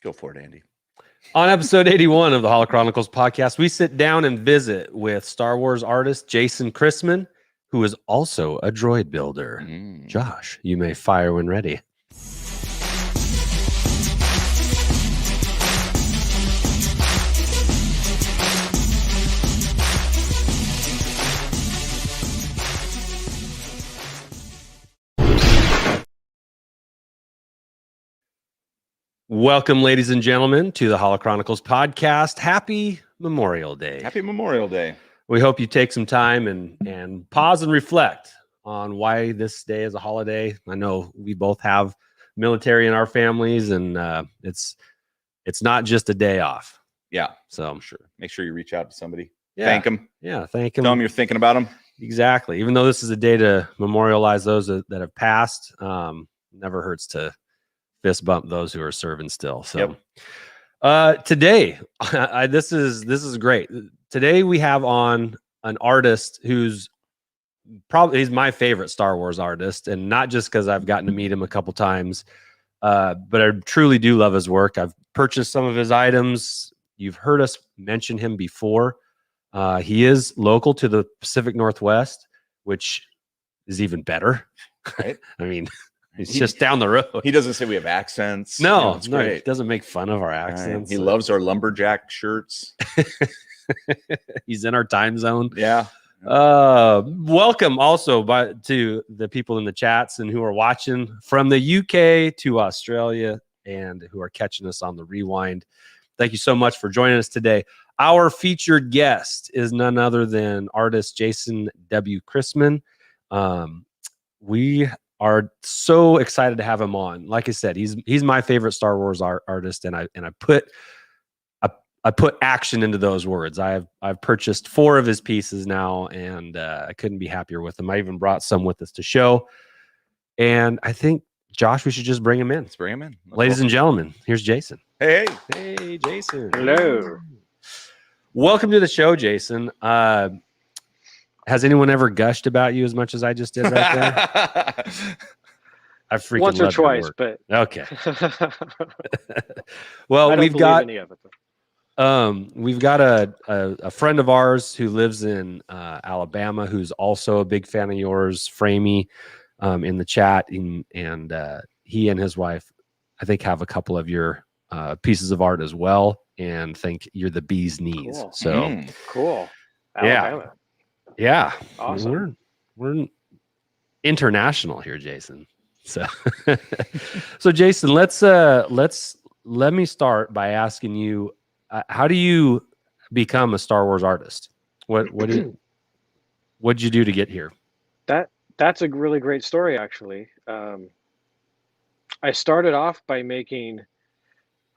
Go for it, Andy. On episode 81 of the Holochronicles podcast, we sit down and visit with Star Wars artist Jason Christman, who is also a droid builder. Josh, you may fire when ready. Welcome, ladies and gentlemen, to the Holochronicles podcast. Happy Memorial Day. Happy Memorial Day. We hope you take some time and pause and reflect on why this day is a holiday. I know we both have military in our families, and it's not just a day off. Yeah, so sure. Make sure you reach out to somebody. Yeah. Thank them. Yeah, thank them. Tell them you're thinking about them. Exactly. Even though this is a day to memorialize those that have passed, never hurts to fist bump those who are serving still. So today, this is great. Today we have on an artist who's he's my favorite Star Wars artist, and not just because I've gotten to meet him a couple times, but I truly do love his work. I've purchased some of his items. You've heard us mention him before. He is local to the Pacific Northwest, which is even better. Right? I mean, he's just down the road. He doesn't say we have accents. No, he doesn't make fun of our accents. Right. He loves our lumberjack shirts. He's in our time zone. Yeah. Welcome also to the people in the chats and who are watching from the UK to Australia and who are catching us on the rewind. Thank you so much for joining us today. Our featured guest is none other than artist Jason W. Christman. We are so excited to have him on. Like I said, he's my favorite Star Wars artist, and I put action into those words. I've purchased 4 of his pieces now, and I couldn't be happier with them. I even brought some with us to show. And I think, Josh, we should just bring him in. Let's bring him in. Ladies and gentlemen, here's Jason. Hey. Hey, Jason. Hello. Welcome to the show, Jason. Has anyone ever gushed about you as much as I just did right there? I freaking once or love your twice, work. but okay. Well, we've got any of it, we've got a friend of ours who lives in Alabama, who's also a big fan of yours, Framey, in the chat, and he and his wife, I think, have a couple of your pieces of art as well, and think you're the bee's knees. Cool. So cool. Alabama. Yeah, awesome. We're international here, Jason. So, so Jason, let me start by asking you, how do you become a Star Wars artist? What'd you do to get here? That's a really great story, actually. I started off by making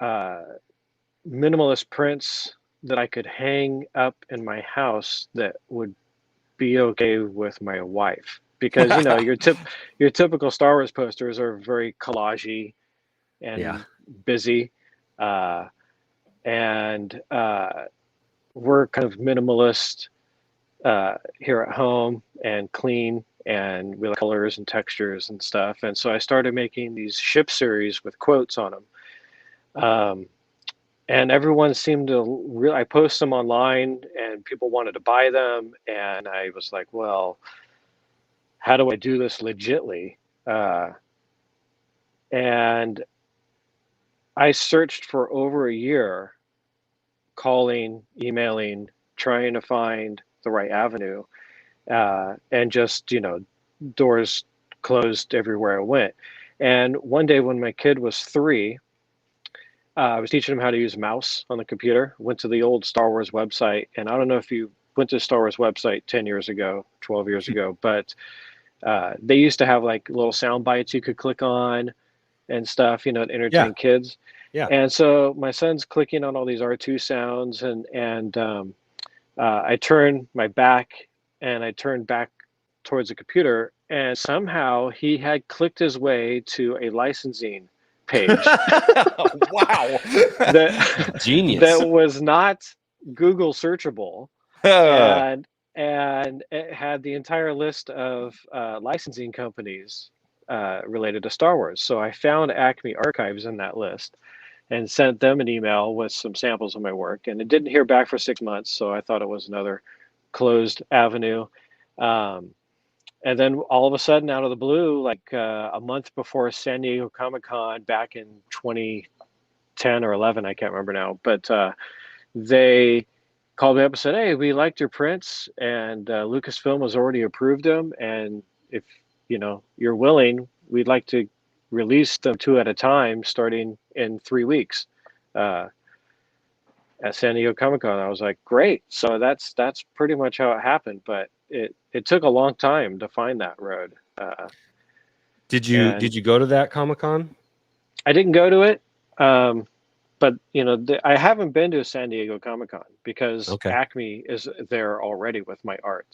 minimalist prints that I could hang up in my house that would be okay with my wife, because your typical Star Wars posters are very collagey and busy, and we're kind of minimalist here at home, and clean, and we like colors and textures and stuff. And so I started making these ship series with quotes on them. And everyone seemed to I post them online, and people wanted to buy them. And I was like, well, how do I do this legitly? And I searched for over a year, calling, emailing, trying to find the right avenue. And just, doors closed everywhere I went. And one day when my kid was 3, I was teaching him how to use a mouse on the computer. Went to the old Star Wars website, and I don't know if you went to the Star Wars website 10 years ago, 12 years ago, but they used to have like little sound bites you could click on and stuff, to entertain kids. Yeah. And so my son's clicking on all these R2 sounds, and I turned my back, and I turned back towards the computer, and somehow he had clicked his way to a licensing page. Wow. Genius. That was not Google searchable. And it had the entire list of licensing companies related to Star Wars. So I found Acme Archives in that list, and sent them an email with some samples of my work. And it didn't hear back for 6 months, so I thought it was another closed avenue. And then all of a sudden, out of the blue, like a month before San Diego Comic-Con back in 2010 or 11, I can't remember now, but they called me up and said, "Hey, we liked your prints, and Lucasfilm has already approved them, and if you're willing, we'd like to release them 2 at a time, starting in 3 weeks at San Diego Comic-Con." I was like, "Great!" So that's pretty much how it happened, but it took a long time to find that road. Did you go to that Comic-Con? I didn't go to it. But I haven't been to San Diego Comic-Con because Okay. Acme is there already with my art,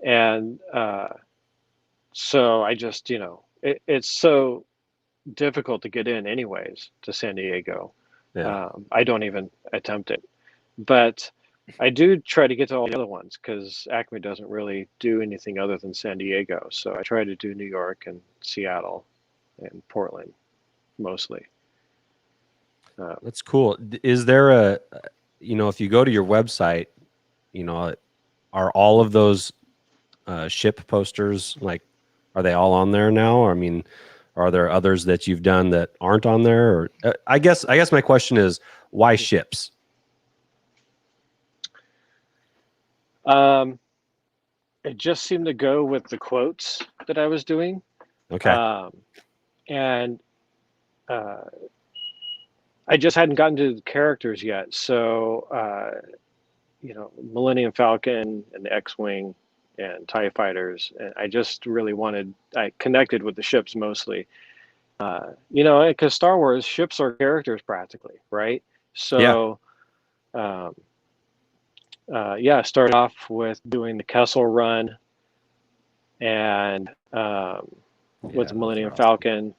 and so I just it's so difficult to get in anyways to San Diego. Yeah. I don't even attempt it, but I do try to get to all the other ones because Acme doesn't really do anything other than San Diego. So I try to do New York and Seattle and Portland mostly. That's cool. Is there if you go to your website, are all of those ship posters, like, are they all on there now? Or, I mean, are there others that you've done that aren't on there? Or I guess my question is, why ships? It just seemed to go with the quotes that I was doing. Okay. And I just hadn't gotten to the characters yet. So, Millennium Falcon and the X-Wing and TIE fighters. And I just really I connected with the ships mostly. Because Star Wars, ships are characters practically, right? So, I started off with doing the Kessel run and with the Millennium Falcon.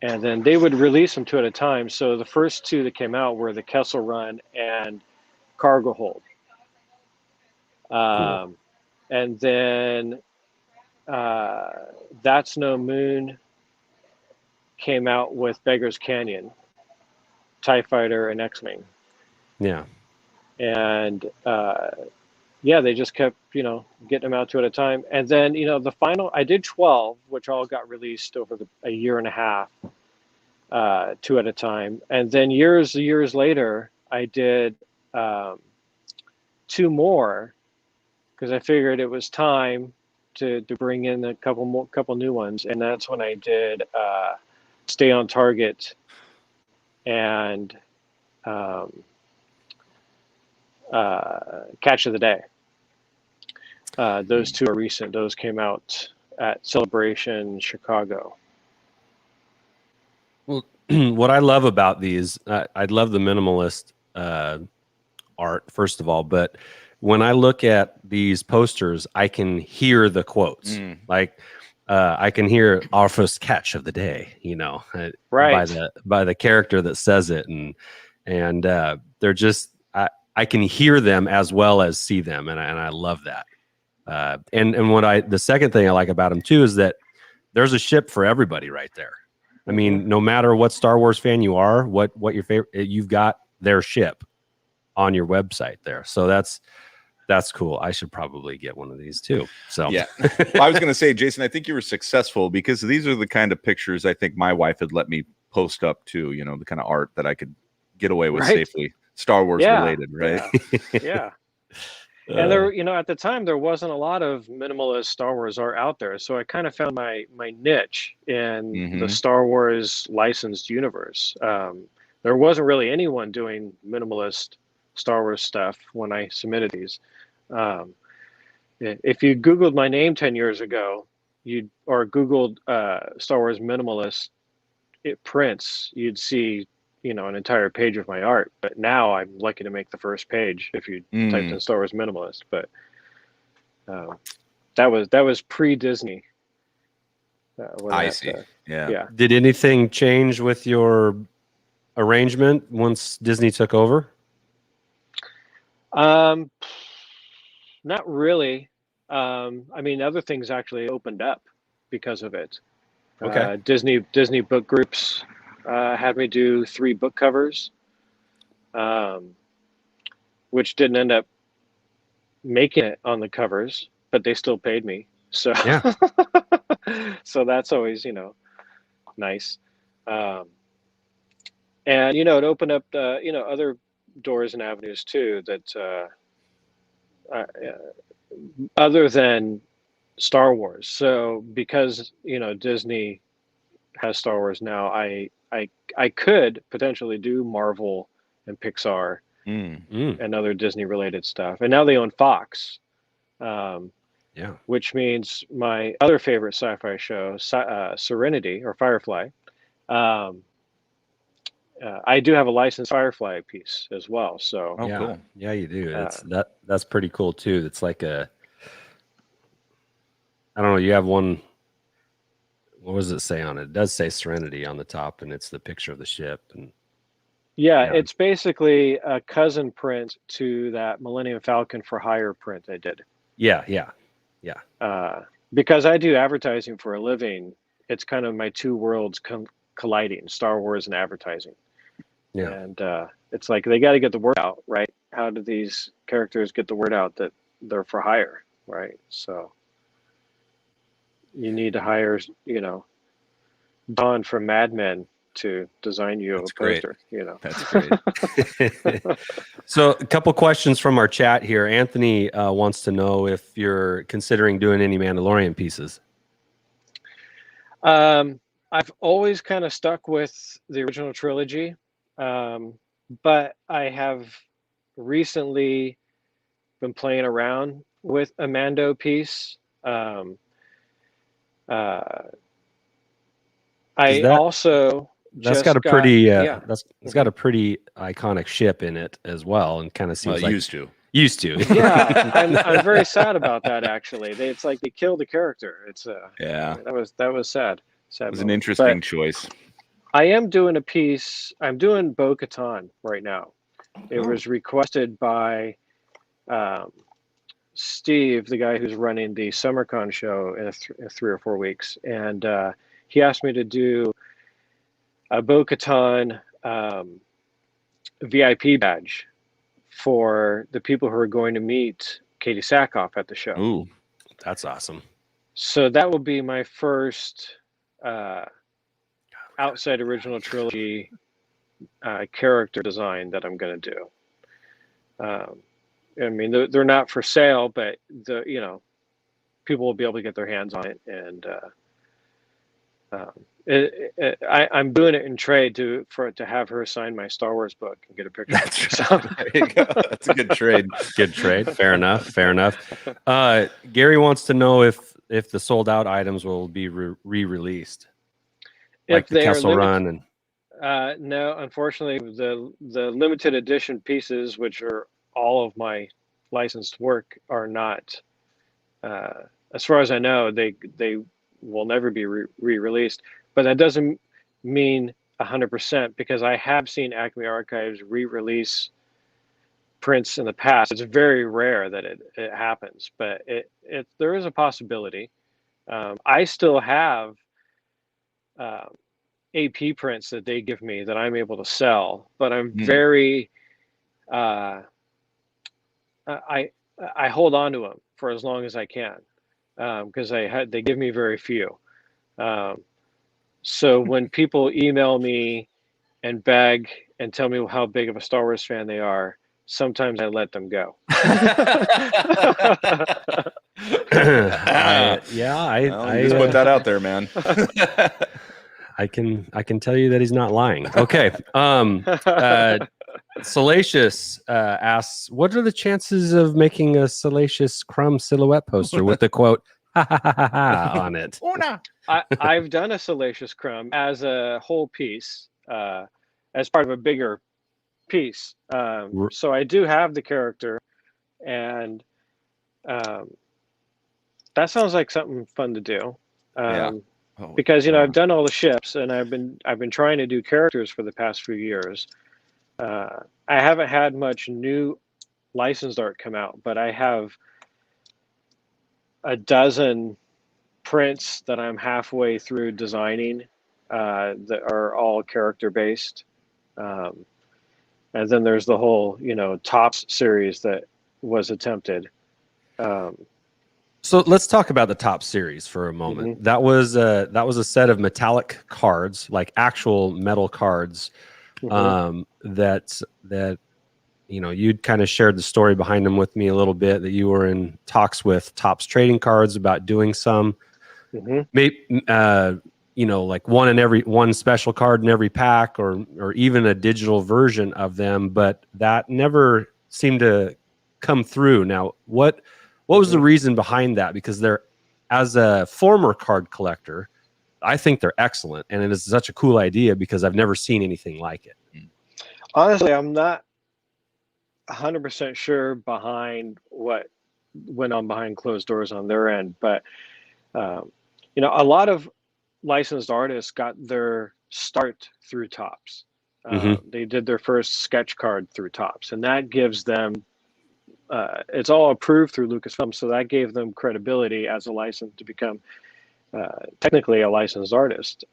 And then they would release them 2 at a time. So the first 2 that came out were the Kessel Run and Cargo Hold. Cool. And then That's No Moon came out with Beggar's Canyon, TIE Fighter, and X-Wing. Yeah. And they just kept, getting them out 2 at a time. And then, the final, I did 12, which all got released over a year and a half, 2 at a time. And then years later, I did 2 more because I figured it was time to bring in a couple new ones. And that's when I did Stay on Target and Catch of the Day. Those 2 are recent. Those came out at Celebration Chicago. Well, what I love about these, I love the minimalist art, first of all, but when I look at these posters, I can hear the quotes. Like, I can hear our first catch of the day, Right. by the character that says it. And they're just, I can hear them as well as see them. And I love that. And the second thing I like about them too, is that there's a ship for everybody right there. I mean, no matter what Star Wars fan you are, what your favorite, you've got their ship on your website there. So that's cool. I should probably get one of these too. So yeah, well, I was going to say, Jason, I think you were successful because these are the kind of pictures I think my wife had let me post up too. The kind of art that I could get away with safely, Star Wars related, right? Yeah. And there, at the time, there wasn't a lot of minimalist Star Wars art out there. So I kind of found my niche in the Star Wars licensed universe. There wasn't really anyone doing minimalist Star Wars stuff when I submitted these. If you Googled my name 10 years ago, or Googled Star Wars minimalist prints, you'd see an entire page of my art. But now I'm lucky to make the first page if you typed in Star Wars minimalist. But that was pre-Disney. I see. Yeah. Did anything change with your arrangement once Disney took over? Not really. I mean, other things actually opened up because of it. Okay. Disney book groups had me do 3 book covers, which didn't end up making it on the covers, but they still paid me. So Yeah. so that's always, nice. And it opened up other doors and avenues too that other than Star Wars. So because Disney has Star Wars now, I could potentially do Marvel and Pixar and other Disney related stuff. And now they own Fox. Which means my other favorite sci-fi show, Serenity or Firefly. I do have a licensed Firefly piece as well. So cool. Yeah, you do. That's pretty cool too. It's like I don't know. You have one. What does it say on it? It does say Serenity on the top, and it's the picture of the ship. And it's basically a cousin print to that Millennium Falcon for Hire print I did. Yeah. Because I do advertising for a living, it's kind of my two worlds colliding, Star Wars and advertising. Yeah. And it's like they got to get the word out, right? How do these characters get the word out that they're for hire, right? So you need to hire, Don from Mad Men to design you a poster. That's great. So a couple questions from our chat here. Anthony wants to know if you're considering doing any Mandalorian pieces. I've always kind of stuck with the original trilogy, but I have recently been playing around with a Mando piece. That's got a pretty it's got a pretty iconic ship in it as well, and kind of seems like used to. Yeah, I'm very sad about that actually. It's like they killed the character. It's that was sad. It was an interesting choice. I am doing a piece. I'm doing Bo-Katan right now. It was requested by Steve, the guy who's running the SummerCon show in 3 or 4 weeks, and he asked me to do a Bo-Katan VIP badge for the people who are going to meet Katie Sackhoff at the show. Ooh, that's awesome. So that will be my first outside original trilogy character design that I'm going to do. I mean, they're not for sale, but people will be able to get their hands on it, and I'm doing it in trade to have her sign my Star Wars book and get a picture. That's right. There you go. That's a good trade. Good trade. Fair enough. Gary wants to know if the sold out items will be re-released, like if the they Kessel are Run and. No, unfortunately, the limited edition pieces, which are all of my licensed work, are not. As far as I know, they will never be re-released. But that doesn't mean 100%, because I have seen Acme Archives re-release prints in the past. It's very rare that it happens, but there is a possibility. I still have AP prints that they give me that I'm able to sell, but I'm very I hold on to them for as long as I can, because they give me very few. So when people email me and beg and tell me how big of a Star Wars fan they are, sometimes I let them go. I just put that out there, man. I can tell you that he's not lying. Okay. Salacious asks, what are the chances of making a Salacious Crumb silhouette poster with the quote on it? I've done a Salacious Crumb as a whole piece, as part of a bigger piece. So I do have the character, and that sounds like something fun to do. Because I've done all the ships, and I've been trying to do characters for the past few years. I haven't had much new licensed art come out, but I have a dozen prints that I'm halfway through designing, that are all character based. And then there's the whole, Topps series that was attempted. So let's talk about the Top series for a moment. Mm-hmm. That was a set of metallic cards, like actual metal cards, that you'd kind of shared the story behind them with me a little bit, that you were in talks with Topps Trading Cards about doing some, maybe like one special card in every pack, or even a digital version of them, but that never seemed to come through. Now, what was the reason behind that? Because as a former card collector, I think they're excellent, and it is such a cool idea because I've never seen anything like it. Honestly, I'm not 100% sure behind what went on behind closed doors on their end, but a lot of licensed artists got their start through Topps. They did their first sketch card through Topps, and that gives them it's all approved through Lucasfilm, so that gave them credibility as a license to become technically a licensed artist.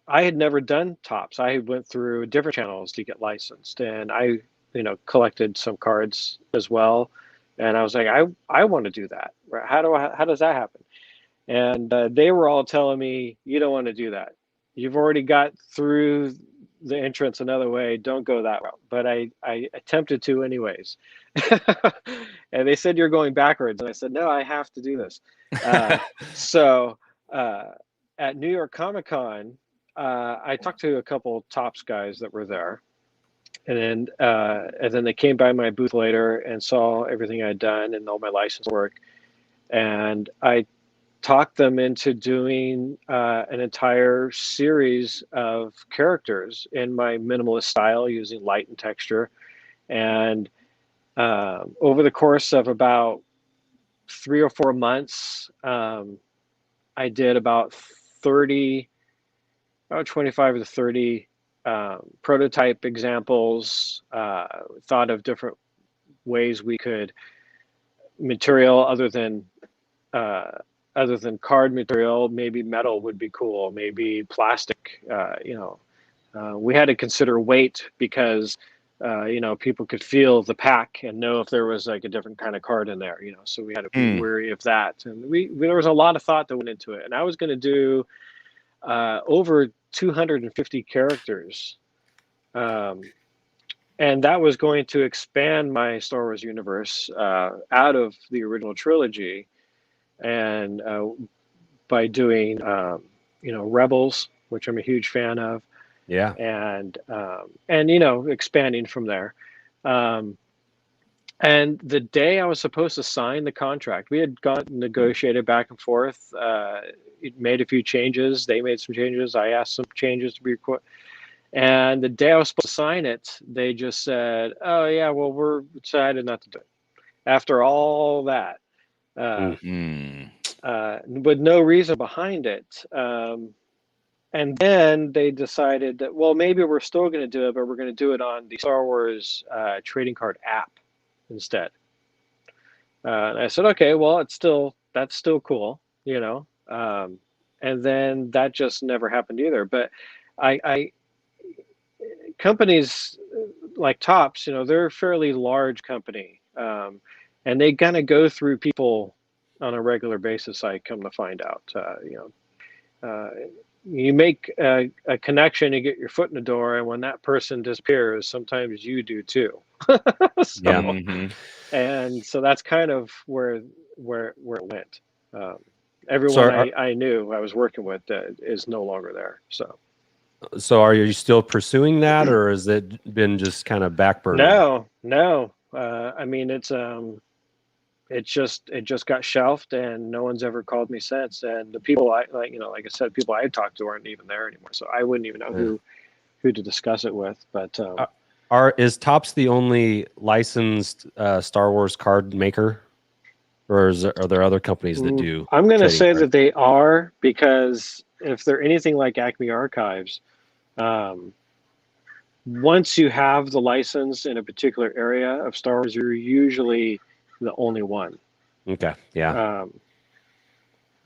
I had never done Topps. I went through different channels to get licensed, and I, collected some cards as well. And I was like, I want to do that. How does that happen? And they were all telling me, you don't want to do that. You've already got through the entrance another way. Don't go that route. But I attempted to anyways. And they said, you're going backwards. And I said, no, I have to do this. So at New York Comic Con, I talked to a couple Topps guys that were there, and then they came by my booth later and saw everything I'd done and all my license work, and I talked them into doing an entire series of characters in my minimalist style using light and texture, and over the course of about 3 or 4 months, I did about 25 to 30 prototype examples, thought of different ways we could material other than card material. Maybe metal would be cool, maybe plastic. We had to consider weight because people could feel the pack and know if there was like a different kind of card in there, so we had to be wary of that. And there was a lot of thought that went into it, and I was going to do over 250 characters, and that was going to expand my Star Wars universe out of the original trilogy, and by doing Rebels, which I'm a huge fan of, and expanding from there. And the day I was supposed to sign the contract, we had negotiated back and forth. It made a few changes. They made some changes. I asked some changes to be recorded. And the day I was supposed to sign it, they just said, "Oh yeah, well, we're decided not to do it." After all that, with no reason behind it. And then they decided that, well, maybe we're still going to do it, but we're going to do it on the Star Wars trading card app instead. And I said, okay, well, that's still cool, and then that just never happened either. But I companies like Topps, they're a fairly large company, and they kind of go through people on a regular basis. I come to find out, you make a connection, you get your foot in the door, and when that person disappears, sometimes you do too. And so that's kind of where it went. Everyone I knew I was working with is no longer there. So are you still pursuing that, or has it been just kind of backburner? No. I mean, it just got shelved, and no one's ever called me since. And the people like I said, people I talked to aren't even there anymore. So I wouldn't even know who to discuss it with. But is Topps the only licensed Star Wars card maker, or are there other companies that do? I'm going to say that they are, because if they're anything like Acme Archives, once you have the license in a particular area of Star Wars, you're usually the only one. Okay. Yeah.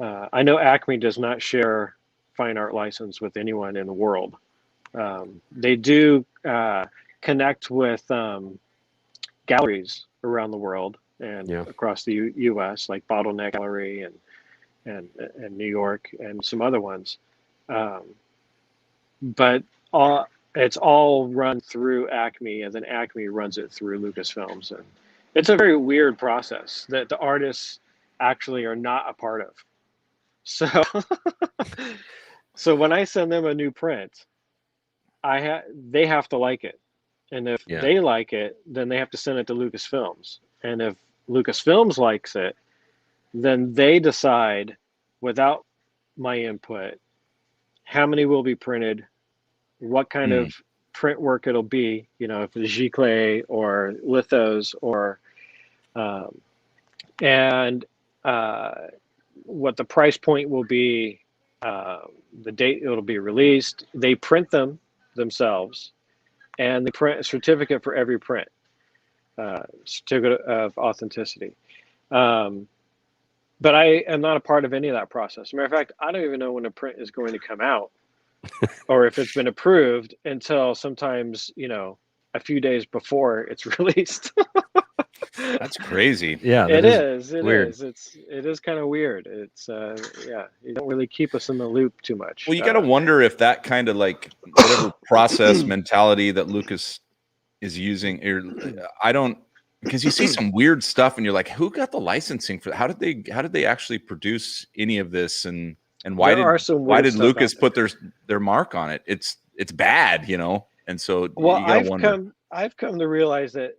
I know Acme does not share fine art license with anyone in the world. They do connect with galleries around the world and across the U.S., like Bottleneck Gallery and New York and some other ones. But it's all run through Acme, and then Acme runs it through Lucasfilms. And it's a very weird process that the artists actually are not a part of. So, so when I send them a new print, they have to like it. And if they like it, then they have to send it to Lucasfilms. And if Lucasfilms likes it, then they decide, without my input, how many will be printed, what kind of print work it'll be, if it's giclée or lithos or, and what the price point will be, the date it'll be released. They print them themselves, and they print a certificate for every print, certificate of authenticity. But I am not a part of any of that process. As a matter of fact, I don't even know when a print is going to come out or if it's been approved until sometimes, a few days before it's released. That's crazy. Yeah, it is. It weird. is. It is kind of weird. It's you don't really keep us in the loop too much. Well, you got to wonder if that kind of like whatever process mentality that Lucas is using, or I don't, because you see some weird stuff and you're like, who got the licensing for? How did they actually produce any of this? And why did Lucas put their mark on it? It's bad, And so well, you gotta wonder. I've come to realize that,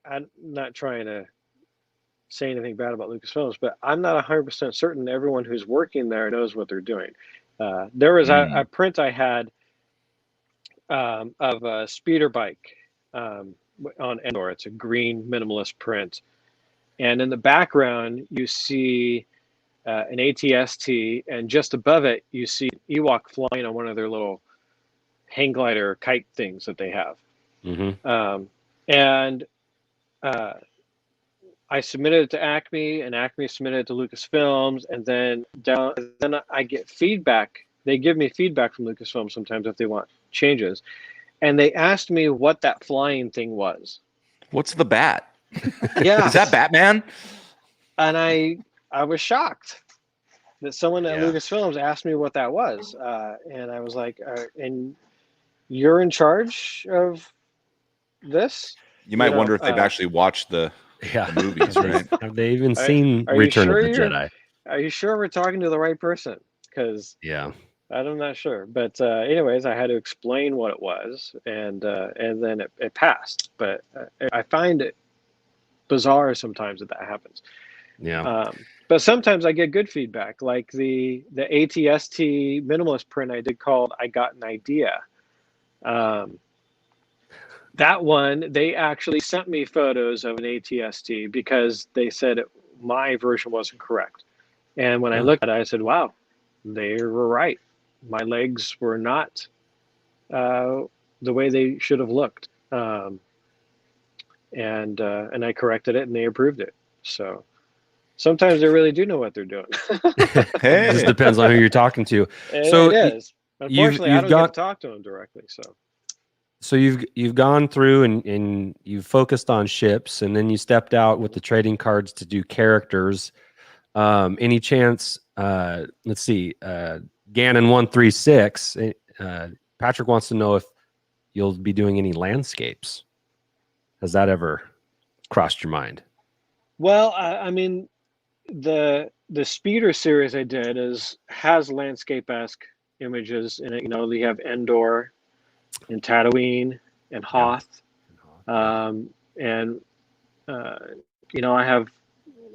I'm not trying to say anything bad about Lucasfilms, but I'm not 100% certain everyone who's working there knows what they're doing. There was a print I had of a speeder bike on Endor. It's a green minimalist print. And in the background, you see an ATST, and just above it, you see Ewok flying on one of their little hang glider kite things that they have. And I submitted it to Acme, and Acme submitted it to Lucasfilms, and then I get feedback. They give me feedback from Lucasfilms sometimes if they want changes, and they asked me what that flying thing was. What's the bat? Yeah, is that Batman? And I was shocked that someone at Lucasfilms asked me what that was, and I was like, "And you're in charge of this?" You might wonder if they've actually watched the movies, right? Have they even seen Return of the Jedi? Are you sure we're talking to the right person? Because I'm not sure. But anyways, I had to explain what it was, and then it passed. But I find it bizarre sometimes that happens. Yeah. But sometimes I get good feedback, like the ATST minimalist print I did called "I Got an Idea." That one, they actually sent me photos of an ATST because they said my version wasn't correct. And when I looked at it, I said, wow, they were right. My legs were not the way they should have looked. And I corrected it, and they approved it. So sometimes they really do know what they're doing. It just depends on who you're talking to. So it is. Unfortunately, I don't get to talk to them directly. So you've gone through and you've focused on ships, and then you stepped out with the trading cards to do characters. Any chance? Let's see. Gannon 136. Patrick wants to know if you'll be doing any landscapes. Has that ever crossed your mind? Well, I mean, the speeder series I did has landscape-esque images in it. You have Endor and Tatooine and Hoth. I have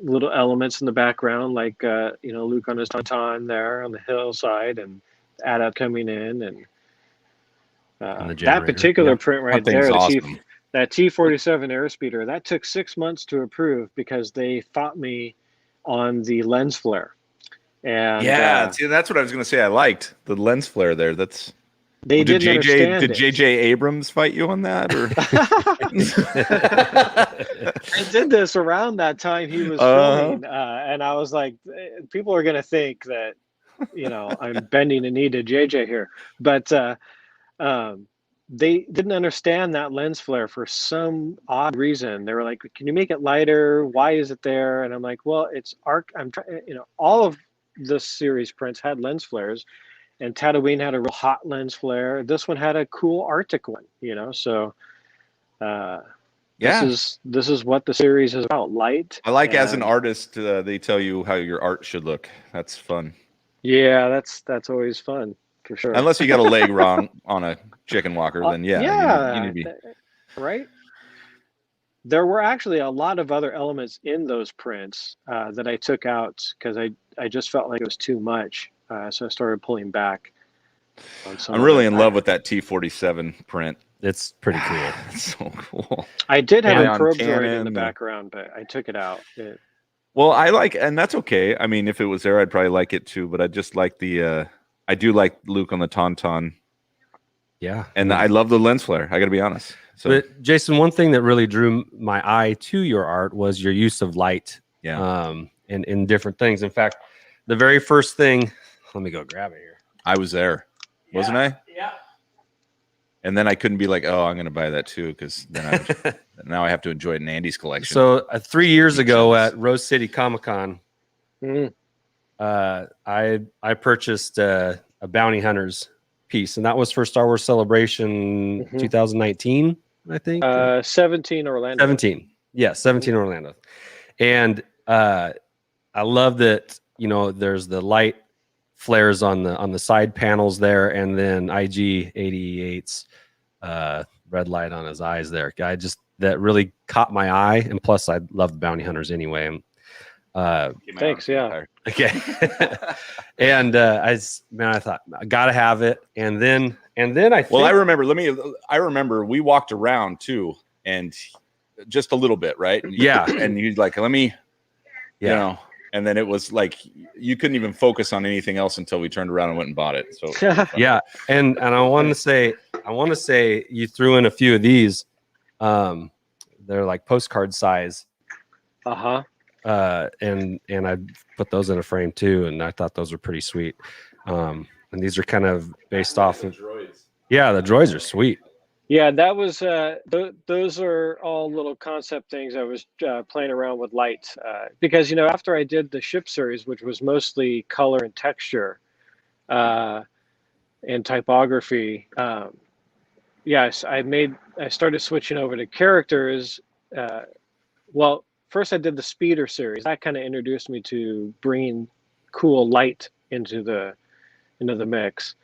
little elements in the background, like Luke on his tauntaun there on the hillside, and Adab coming in, and that particular print right there, awesome. That T-47 airspeeder, that took 6 months to approve because they fought me on the lens flare. And see, that's what I was going to say. I liked the lens flare there. That's They Did didn't understand it. JJ Abrams fight you on that, or I did this around that time he was filming, and I was like, people are gonna think that I'm bending the knee to JJ here, but they didn't understand that lens flare for some odd reason. They were like, "Can you make it lighter? Why is it there?" And I'm like, "Well, it's arc. I'm trying. All of the series prints had lens flares, and Tatooine had a real hot lens flare. This one had a cool Arctic one. So yeah, this is what the series is about: light. I like as an artist, they tell you how your art should look. That's fun. Yeah, that's always fun for sure. Unless you got a leg wrong on a chicken walker, then you need to be right. There were actually a lot of other elements in those prints that I took out because I just felt like it was too much. So I started pulling back on some. I'm really in love with that T-47 print. It's pretty cool. It's so cool. I did have a probe droid in the background, but I took it out. Well, I like, and that's okay. I mean, if it was there, I'd probably like it too. But I just like I do like Luke on the Tauntaun. Yeah, and I love the lens flare. I got to be honest. So, but Jason, one thing that really drew my eye to your art was your use of light. Yeah. In different things. In fact, the very first thing. Let me go grab it here. I was there, wasn't I? Yeah. And then I couldn't be like, oh, I'm going to buy that too, because then now I have to enjoy it in Andy's collection. So 3 years ago at Rose City Comic-Con, I purchased a Bounty Hunters piece, and that was for Star Wars Celebration 2019, I think. 17 Orlando. 17, yeah, 17 Orlando, and I love that. There's the light flares on the side panels there, and then IG-88's red light on his eyes there. That really caught my eye, and plus I love the Bounty Hunters anyway. Thanks, yeah. Okay. And I thought I gotta have it, and then I remember we walked around too, and just a little bit, right? Yeah, and you'd like, and then it was like you couldn't even focus on anything else until we turned around and went and bought it. So yeah, and I want to say you threw in a few of these. They're like postcard size. And I put those in a frame too, and I thought those were pretty sweet. And these are kind of based off of droids. Yeah, the droids are sweet. Yeah, that was those are all little concept things I was playing around with light because after I did the ship series, which was mostly color and texture and typography, yes, I started switching over to characters. Well, first I did the Speeder series. That kind of introduced me to bringing cool light into the mix,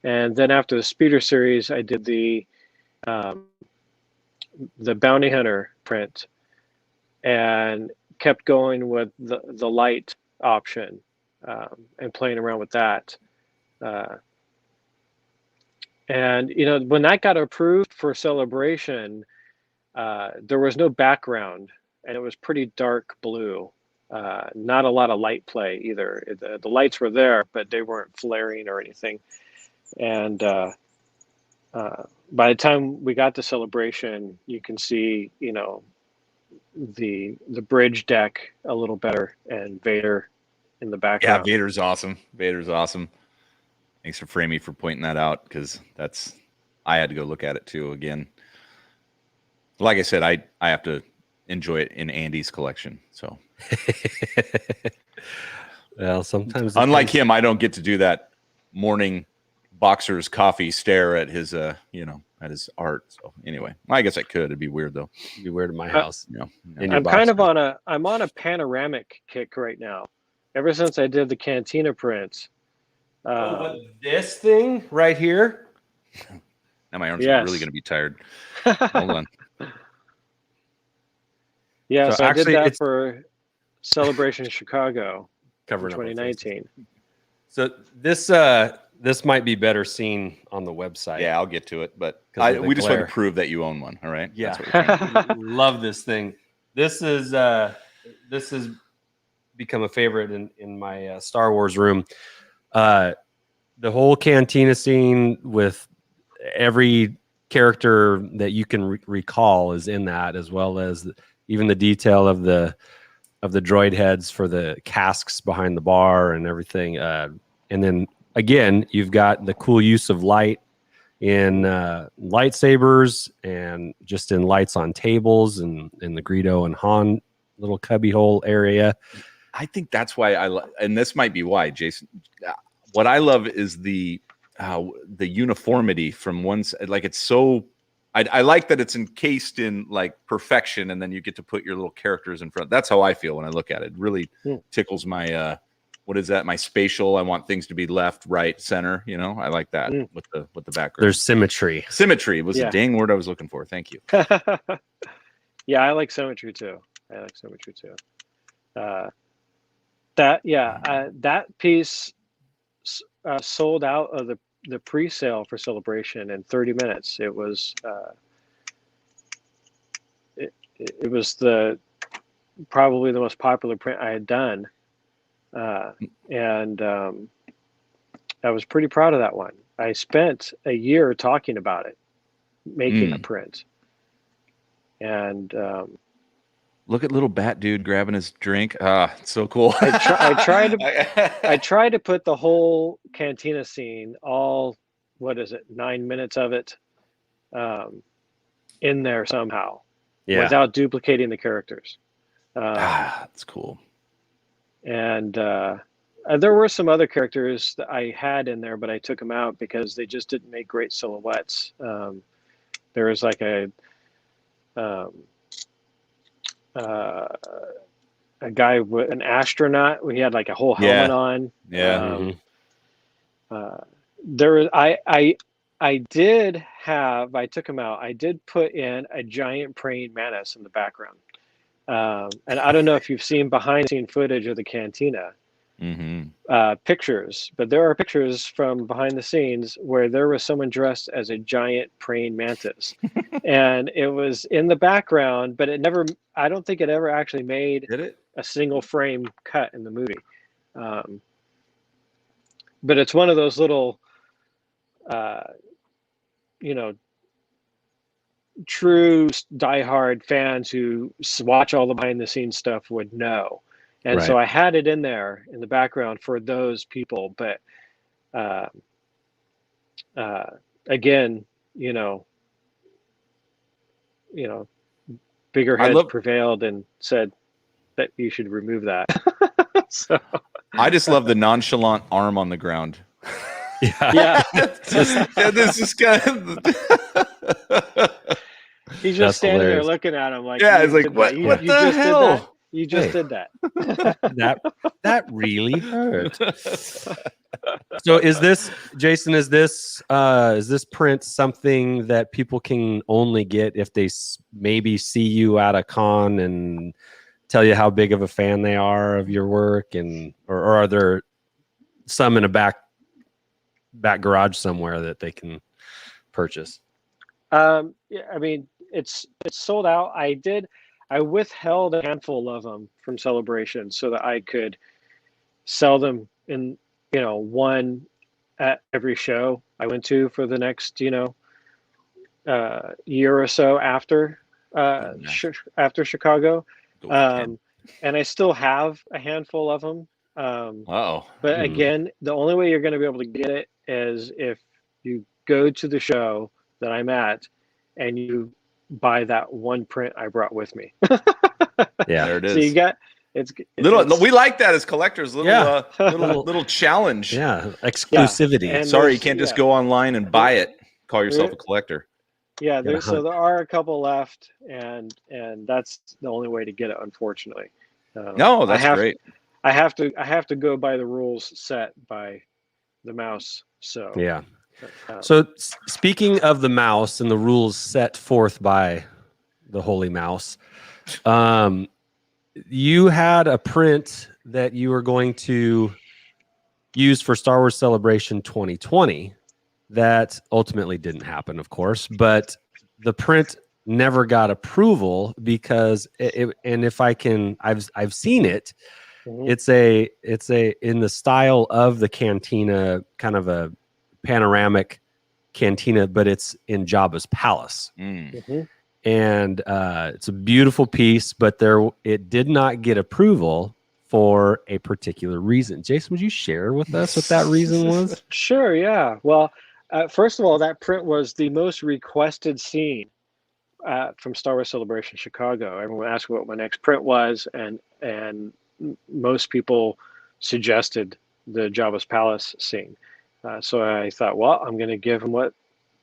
and then after the Speeder series, I did the Bounty Hunter print and kept going with the light option and playing around with that. And when that got approved for Celebration, there was no background, and it was pretty dark blue. Not a lot of light play either. The lights were there, but they weren't flaring or anything. And by the time we got to Celebration, you can see, the bridge deck a little better, and Vader in the background. Yeah, Vader's awesome. Thanks for Framey for pointing that out, because I had to go look at it too again. Like I said, I have to enjoy it in Andy's collection. So, well, sometimes unlike him, I don't get to do that morning boxer's coffee stare at his at his art. So anyway, I guess I could. It'd be weird though. It'd be weird in my house. I'm kind of on a panoramic kick right now. Ever since I did the Cantina prints. But this thing right here. Now my arms are really going to be tired. Hold on. Yeah, so I did that for Celebration Chicago covering 2019. So this might be better seen on the website. Yeah, I'll get to it, but we just want to prove that you own one. All right. Yeah, love this thing. This has become a favorite in my Star Wars room. The whole cantina scene with every character that you can recall is in that, as well as even the detail of the droid heads for the casks behind the bar and everything. And then again, you've got the cool use of light in lightsabers and just in lights on tables and in the Greedo and Han little cubbyhole area. I think that's why and this might be why, Jason. What I love is the uniformity from one side. Like, it's so. I like that it's encased in like perfection, and then you get to put your little characters in front. That's how I feel when I look at it. It really tickles my what is that? My spatial. I want things to be left, right, center. You know, I like that with the background. There's symmetry. Symmetry was the dang word I was looking for. Thank you. Yeah, I like symmetry too. That piece sold out of the pre-sale for Celebration in 30 minutes. It was it was probably the most popular print I had done, and I was pretty proud of that one. I spent a year talking about it, making a print, and look at little Bat Dude grabbing his drink. It's so cool. I tried to put the whole cantina scene, all 9 minutes of it, in there somehow, without duplicating the characters. That's cool. And there were some other characters that I had in there, but I took them out because they just didn't make great silhouettes. There was like a guy with an astronaut. We had like a whole helmet on. Yeah. I took him out. I did put in a giant praying mantis in the background. And I don't know if you've seen behind the scene footage of the cantina pictures, but there are pictures from behind the scenes where there was someone dressed as a giant praying mantis. And it was in the background, but I don't think it ever actually made a single frame cut in the movie. But it's one of those little, true diehard fans who watch all the behind the scenes stuff would know. And so I had it in there in the background for those people. But again, bigger heads prevailed and said that you should remove that. So I just love the nonchalant arm on the ground. Yeah. This is kind of. He's just standing there looking at him like, it's like, what the hell? You just did that. that really hurt. So is this, Jason, is this print something that people can only get if they maybe see you at a con and tell you how big of a fan they are of your work, or are there some in a back garage somewhere that they can purchase? I mean, it's sold out. I withheld a handful of them from Celebration so that I could sell them in, one at every show I went to for the next, year or so after Chicago. And I still have a handful of them. But again, the only way you're going to be able to get it is if you go to the show that I'm at and you buy that one print I brought with me. Yeah, there it is. So you got it's little. We like that as collectors. Little challenge. Yeah, exclusivity. Yeah. Sorry, you can't just go online and buy it. Call yourself a collector. Yeah, there are a couple left, and that's the only way to get it, unfortunately. No, that's great. I have to go by the rules set by the mouse. So yeah. So speaking of the mouse and the rules set forth by the Holy Mouse, you had a print that you were going to use for Star Wars Celebration 2020 that ultimately didn't happen, of course, but the print never got approval because I've seen it. Mm-hmm. It's a in the style of the cantina, kind of a panoramic cantina, but it's in Jabba's palace. Mhm. And it's a beautiful piece, but it did not get approval for a particular reason. Jason, would you share with us what that reason was? Sure, yeah. Well, first of all, that print was the most requested scene from Star Wars Celebration Chicago. Everyone asked what my next print was, and most people suggested the Jabba's Palace scene. So I thought, well, I'm going to give them what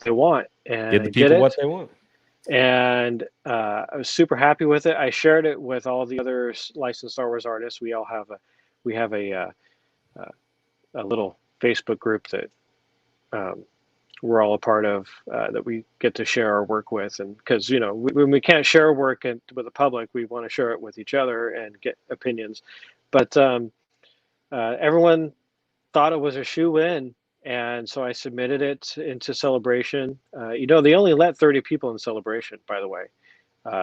they want, and Give the I did people it. what they want. And I was super happy with it. I shared it with all the other licensed Star Wars artists. We have a little Facebook group that we're all a part of, that we get to share our work with. And because when we can't share work with the public, we want to share it with each other and get opinions. But everyone thought it was a shoe-in. And so I submitted it into Celebration. They only let 30 people in Celebration, by the way,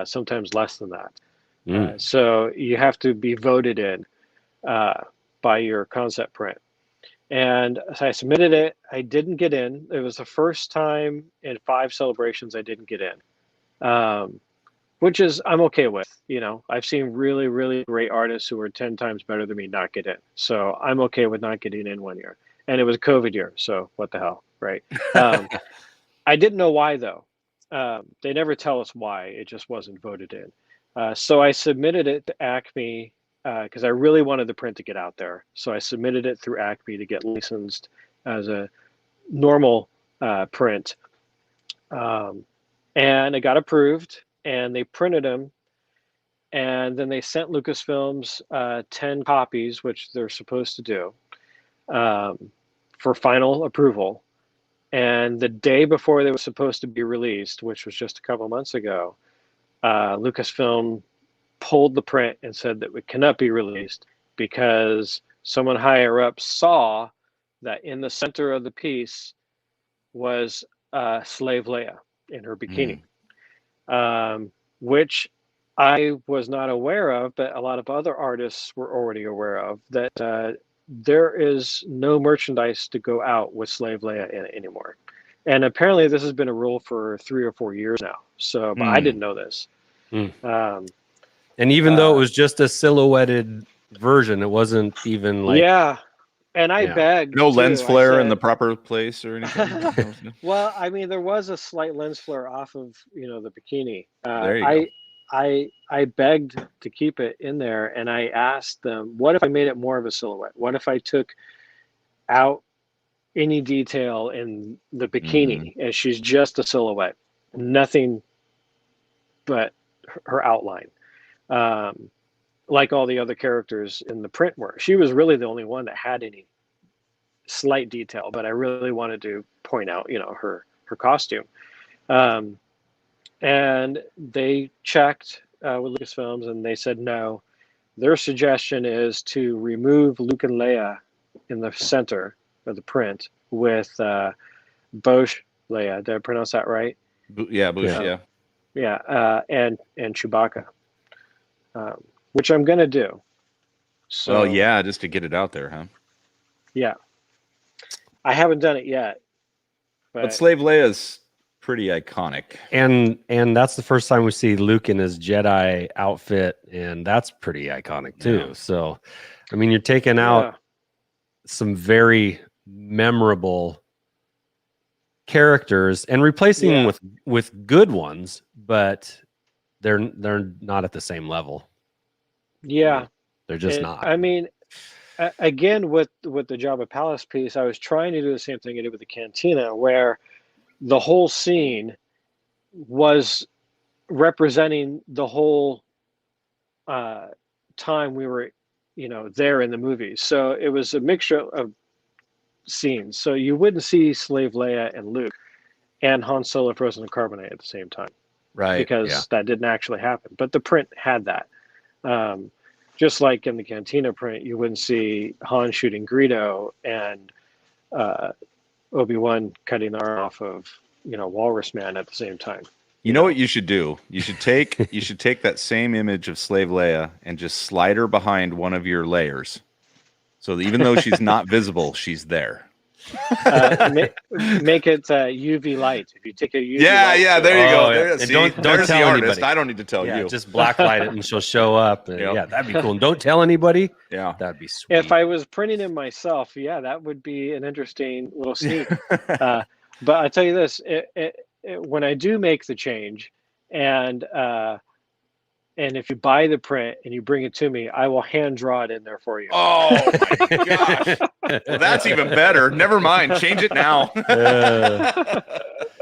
sometimes less than that. So you have to be voted in by your concept print. And so I submitted it. I didn't get in. It was the first time in 5 celebrations I didn't get in, which is I'm okay with. I've seen really, really great artists who are 10 times better than me not get in. So I'm okay with not getting in one year. And it was a COVID year, so what the hell, right? I didn't know why, though. They never tell us why. It just wasn't voted in. So I submitted it to Acme because I really wanted the print to get out there. So I submitted it through Acme to get licensed as a normal print. And it got approved, and they printed them. And then they sent Lucasfilms 10 copies, which they're supposed to do, for final approval. And the day before they were supposed to be released, which was just a couple months ago, Lucasfilm pulled the print and said that it cannot be released because someone higher up saw that in the center of the piece was Slave Leia in her bikini, which I was not aware of, but a lot of other artists were already aware of, that there is no merchandise to go out with Slave Leia in it anymore. And apparently this has been a rule for 3 or 4 years now. So, but I didn't know this. And even though it was just a silhouetted version, it wasn't even like... Yeah. And I begged. No too. lens flare in the proper place or anything? Well, I mean, there was a slight lens flare off of, the bikini. There you go. I begged to keep it in there, and I asked them, what if I made it more of a silhouette? What if I took out any detail in the bikini and she's just a silhouette, nothing but her outline, like all the other characters in the print were. She was really the only one that had any slight detail, but I really wanted to point out, her costume. And they checked with Lucasfilms, and they said no. Their suggestion is to remove Luke and Leia in the center of the print with Bosch Leia. Did I pronounce that right? Yeah, Bush. Yeah. Yeah, and Chewbacca, which I'm gonna do. So well, yeah, just to get it out there, huh? Yeah, I haven't done it yet, but Slave Leia's pretty iconic, and that's the first time we see Luke in his Jedi outfit, and that's pretty iconic too. So, I mean, you're taking out some very memorable characters and replacing them with good ones, but they're not at the same level. Yeah, they're just not. I mean, again, with the Jabba Palace piece, I was trying to do the same thing I did with the Cantina, where the whole scene was representing the whole time we were, there in the movies. So it was a mixture of scenes. So you wouldn't see Slave Leia and Luke and Han Solo frozen in carbonite at the same time, right? Because that didn't actually happen. But the print had that. Just like in the Cantina print, you wouldn't see Han shooting Greedo and Obi-Wan cutting the arm off of, Walrus Man at the same time. You know what you should do? You should take that same image of Slave Leia and just slide her behind one of your layers. So that even though she's not visible, she's there. Make it UV light. If you take a UV light, Yeah, there you go. Oh, There, yeah. see, Don't there's tell the artist. anybody. I don't need to tell Yeah, you. just blacklight it and she'll show up. Yep. Yeah, that'd be cool. And don't tell anybody. Yeah. That'd be sweet. If I was printing them myself, yeah, that would be an interesting little sneak. But I'll tell you this: when I do make the change, and if you buy the print and you bring it to me, I will hand draw it in there for you. Oh my gosh. Well, that's even better. Never mind. Change it now.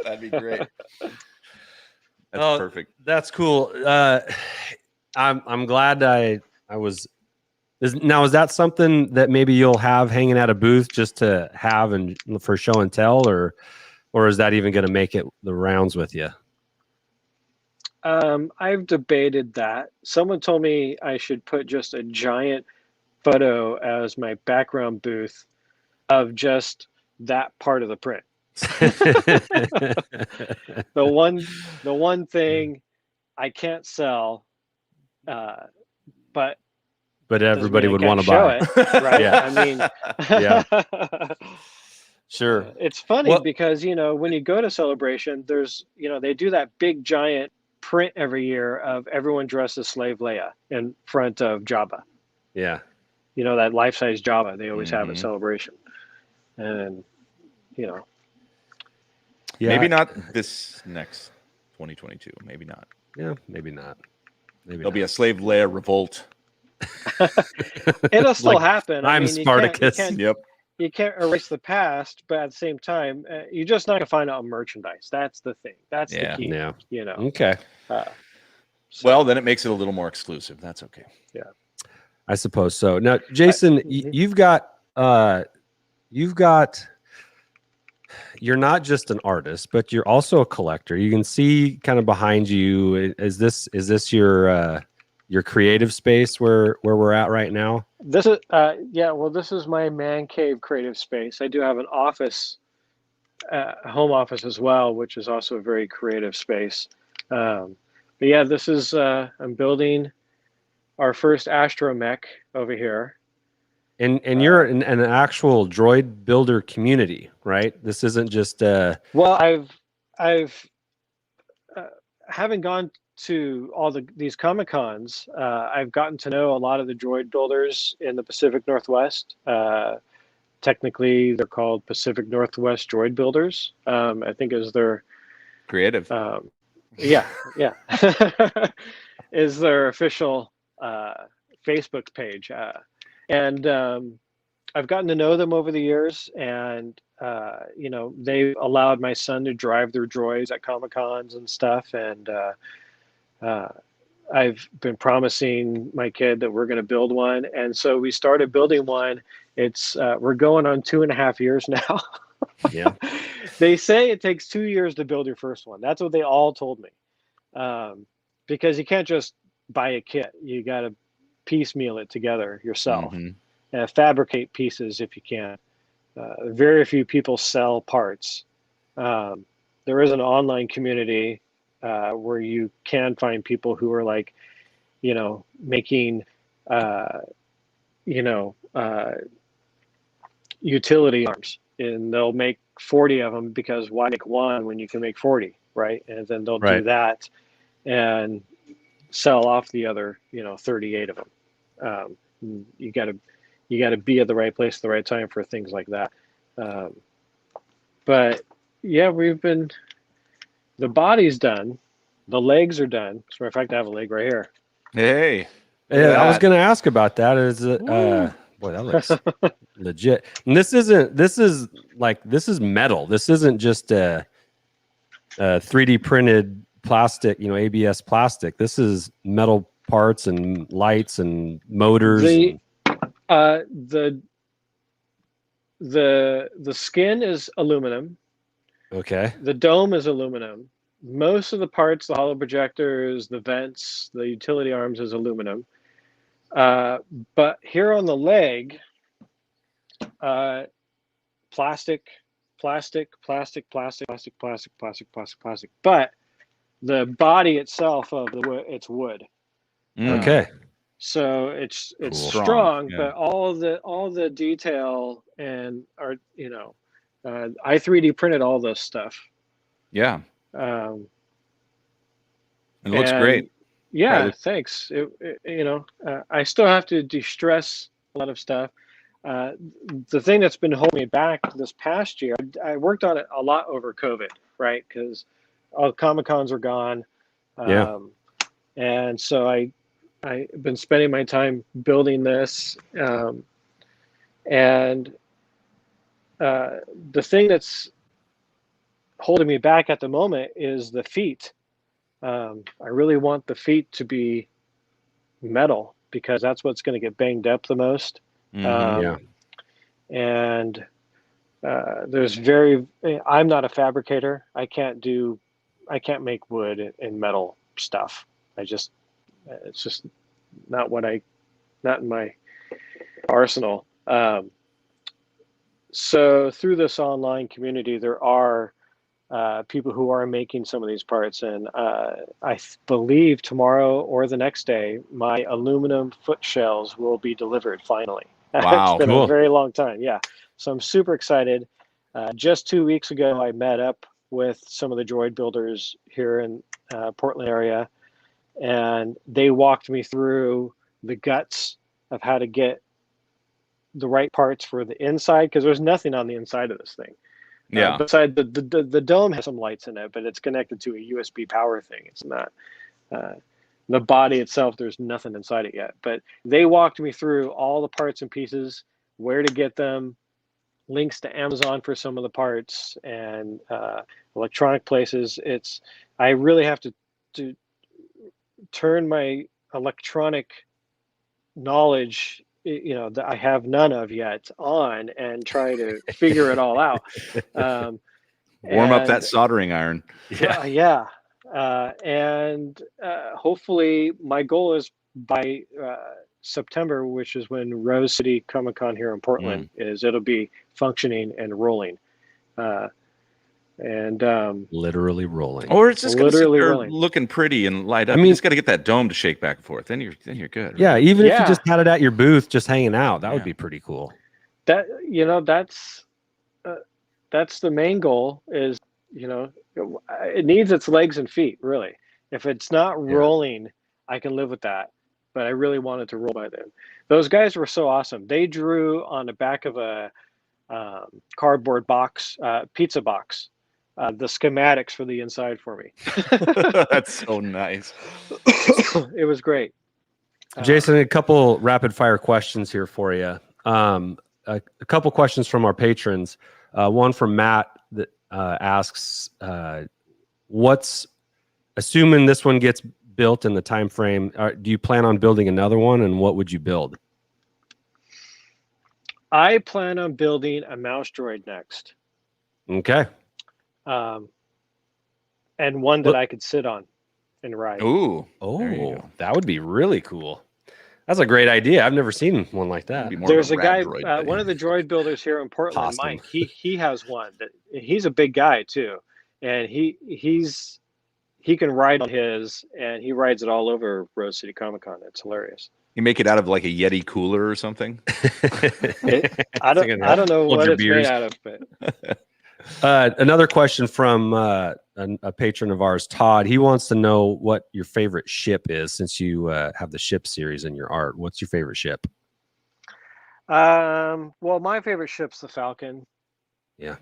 That'd be great. That's perfect. That's cool. I'm glad I was. Now, is that something that maybe you'll have hanging at a booth just to have and for show and tell, or is that even going to make it the rounds with you? I've debated that. Someone told me I should put just a giant photo as my background booth of just that part of the print. The one thing I can't sell, but everybody would want to buy it, right? Yeah. I mean, yeah, sure. It's funny because when you go to Celebration, there's they do that big giant print every year of everyone dressed as Slave Leia in front of Jabba. Yeah, that life-size Jabba they always have at Celebration, and yeah. Maybe not this next 2022. Maybe not. Yeah, maybe not. There'll be a Slave Leia revolt. It'll still happen. I'm Spartacus. You can't erase the past, but at the same time, you're just not gonna find it on merchandise. That's the thing. That's the key. Yeah. Okay. Well, then it makes it a little more exclusive. That's okay. Yeah, I suppose so. Now, Jason, you've got. You're not just an artist, but you're also a collector. You can see kind of behind you. Is this your creative space where we're at right now? This is this is my man cave creative space. I do have an office, home office as well, which is also a very creative space. But yeah, this is I'm building our first astromech over here. And you're an actual droid builder community, right? This isn't just well, I've having gone to all these Comic Cons, I've gotten to know a lot of the droid builders in the Pacific Northwest. Technically, they're called Pacific Northwest Droid Builders. I think is their creative. Yeah, is their official Facebook page. And I've gotten to know them over the years, and they've allowed my son to drive their droids at Comic Cons and stuff, and I've been promising my kid that we're going to build one, and so we started building one. It's we're going on 2.5 years now. Yeah. They say it takes 2 years to build your first one. That's what they all told me, because you can't just buy a kit. You got to piecemeal it together yourself and fabricate pieces if you can. Very few people sell parts. There is an online community where you can find people who are like, making, utility arms, and they'll make 40 of them because why make one when you can make 40, right? And then they'll do that and sell off the other 38 of them. You got to be at the right place at the right time for things like that. But yeah, the body's done, the legs are done. As a matter of fact, I have a leg right here. Hey, I was going to ask about that. Boy, that looks legit. And this is metal. This isn't just a 3D printed plastic, ABS plastic. This is metal parts and lights and motors. The skin is aluminum. Okay. The dome is aluminum. Most of the parts, the holo projectors, the vents, the utility arms is aluminum. But here on the leg, plastic. But the body itself it's wood. Okay. So it's Cool. strong, Yeah. but all the detail and I 3D printed all this stuff. Yeah. Um, It looks great. Yeah, Right. thanks. I still have to de-stress a lot of stuff. The thing that's been holding me back this past year, I worked on it a lot over COVID, right? Because all the Comic-Cons were gone. Yeah. And so I've been spending my time building this. And the thing that's holding me back at the moment is the feet. I really want the feet to be metal because that's what's going to get banged up the most. Yeah. And I'm not a fabricator. I can't make wood and metal stuff. It's just not in my arsenal. So through this online community, there are people who are making some of these parts, and I believe tomorrow or the next day, my aluminum foot shells will be delivered finally. Wow. It's been Cool. a very long time. Yeah. So I'm super excited. Just 2 weeks ago, I met up with some of the droid builders here in Portland area, and they walked me through the guts of how to get the right parts for the inside, because there's nothing on the inside of this thing. Yeah. Beside the dome has some lights in it, but it's connected to a USB power thing. It's not the body itself. There's nothing inside it yet. But they walked me through all the parts and pieces, where to get them, links to Amazon for some of the parts, and electronic places. I really have to turn my electronic knowledge, that I have none of yet, on and try to figure it all out. Warm up that soldering iron. Yeah. And hopefully my goal is by September, which is when Rose City Comic Con here in Portland is, it'll be functioning and rolling. Literally rolling. Or it's just going to sit there rolling, looking pretty and light up. I mean, you just got to get that dome to shake back and forth. Then you're good. Right? Yeah, even if you just had it at your booth, just hanging out, that would be pretty cool. That's the main goal. Is it needs its legs and feet, really. If it's not rolling, I can live with that. But I really wanted to roll by then. Those guys were so awesome. They drew on the back of a cardboard box, pizza box, the schematics for the inside for me. That's so nice. It was great. Jason, a couple rapid fire questions here for you. A couple questions from our patrons. One from Matt that asks, what's, assuming this one gets built in the time frame, do you plan on building another one, and what would you build? I plan on building a mouse droid next. Okay. And one that I could sit on and ride. Oh, that would be really cool. That's a great idea. I've never seen one like that. There's a guy, one of the droid builders here in Portland, Mike. He has one. He's a big guy too, and he can ride on his, and he rides it all over Rose City Comic Con. It's hilarious. You make it out of like a Yeti cooler or something? I don't know what it's made out of, but another question from a patron of ours, Todd. He wants to know what your favorite ship is, since you have the ship series in your art. What's your favorite ship? Well, my favorite ship's the Falcon. Yeah.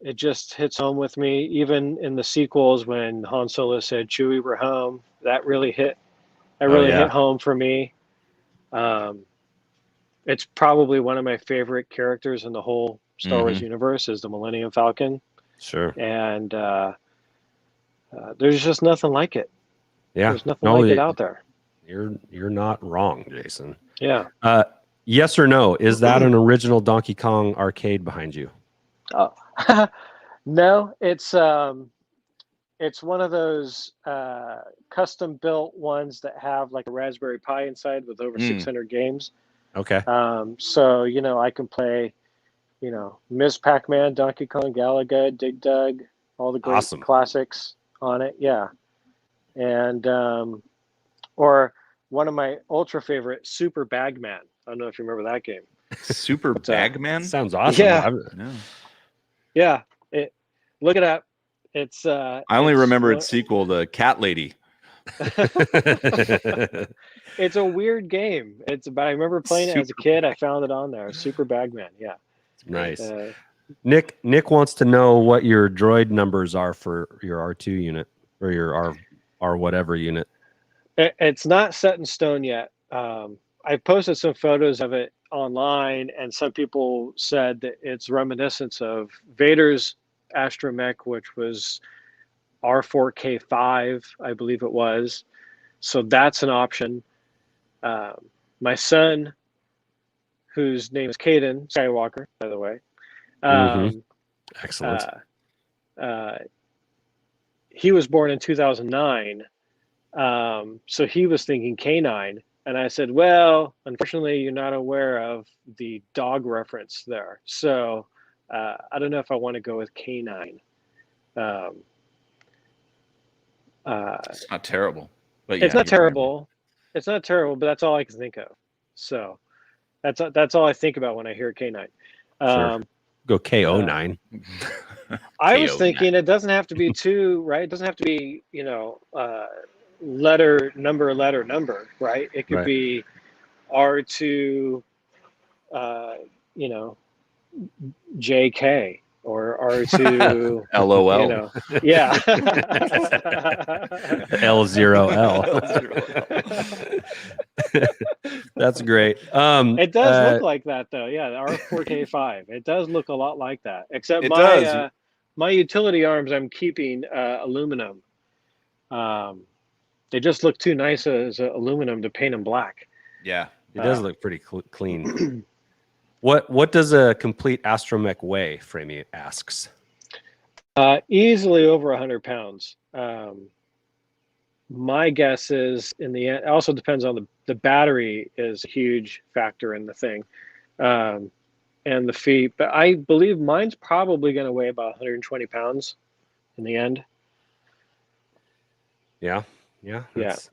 It just hits home with me. Even in the sequels, when Han Solo said, "Chewie, we're home," that really hit. Hit home for me. It's probably one of my favorite characters in the whole Star Wars universe is the Millennium Falcon. Sure. And there's just nothing like it. Yeah. There's nothing like it out there. You're not wrong, Jason. Yeah. Yes or no? Is that an original Donkey Kong arcade behind you? No, it's one of those custom built ones that have like a Raspberry Pi inside with over 600 games. Okay. So, I can play, Ms. Pac-Man, Donkey Kong, Galaga, Dig Dug, all the great classics on it. Yeah. And, or one of my ultra favorite, Super Bagman. I don't know if you remember that game. Super Bagman? Sounds awesome. Yeah. No. Yeah. Look it up. It's I only remember its sequel, the Cat Lady. It's a weird game. But I remember playing it as a kid. I found it on there. Super Bagman. Yeah. Nice. Nick wants to know what your droid numbers are for your R2 unit or your R whatever unit. It's not set in stone yet. I posted some photos of it online, and some people said that it's reminiscent of Vader's astromech, which was R4K5, I believe it was. So that's an option. My son, whose name is Caden Skywalker, by the way. Excellent. He was born in 2009. So he was thinking K9. And I said, well, unfortunately, you're not aware of the dog reference there. So I don't know if I want to go with K9. It's not terrible. But it's not terrible. It's not terrible, but that's all I can think of. So that's all I think about when I hear K9. Sure. Go KO9. I was thinking it doesn't have to be two, right? It doesn't have to be, letter, number, right? It could be R2, JK or R2 LOL. Yeah. L0L. That's great. It does look like that though. Yeah, the R4K5. It does look a lot like that. Except my utility arms I'm keeping aluminum. They just look too nice as aluminum to paint them black. Yeah. It does look pretty clean. What does a complete astromech weigh? Framey asks. Easily over 100 pounds. My guess is in the end, it also depends on the battery is a huge factor in the thing, and the feet. But I believe mine's probably going to weigh about 120 pounds in the end. Yeah. That's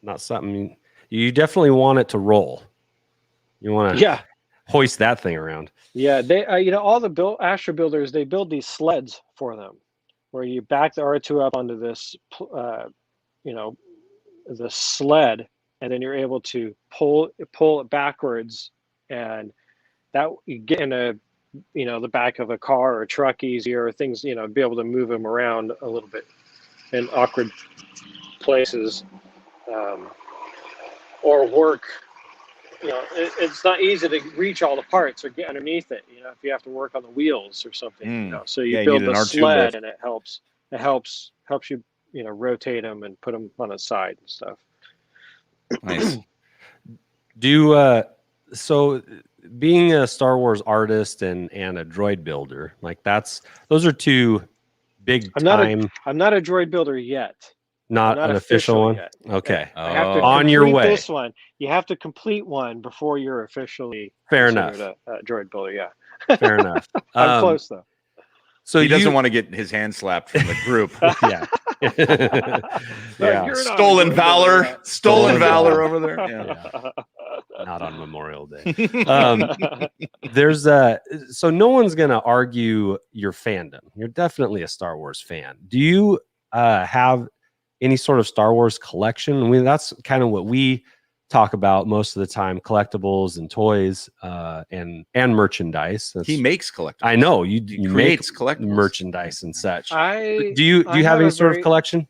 not something you definitely want it to roll. You want to hoist that thing around. Yeah, they all the Astro builders, they build these sleds for them, where you back the R2 up onto this the sled, and then you're able to pull it backwards, and that you get in the back of a car or a truck easier, or things, be able to move them around a little bit in awkward places, or work. It's not easy to reach all the parts or get underneath it. If you have to work on the wheels or something. So you build the sled, and it helps you, rotate them and put them on the side and stuff. Nice. So being a Star Wars artist and a droid builder, like those are two big time. I'm not a droid builder yet. Not an official one yet. Okay. I have to on your way. This one. You have to complete one before you're officially fair enough. A droid builder. Yeah. Fair enough. I'm close though. So he doesn't want to get his hand slapped from the group. Yeah. Stolen valor over there. Yeah. Not on Memorial Day. So no one's going to argue your fandom. You're definitely a Star Wars fan. Do you have any sort of Star Wars collection? I mean, that's kind of what we talk about most of the time: collectibles and toys, and merchandise. He makes collectibles. I know you make collectibles, merchandise and such. Do you have any sort of collection?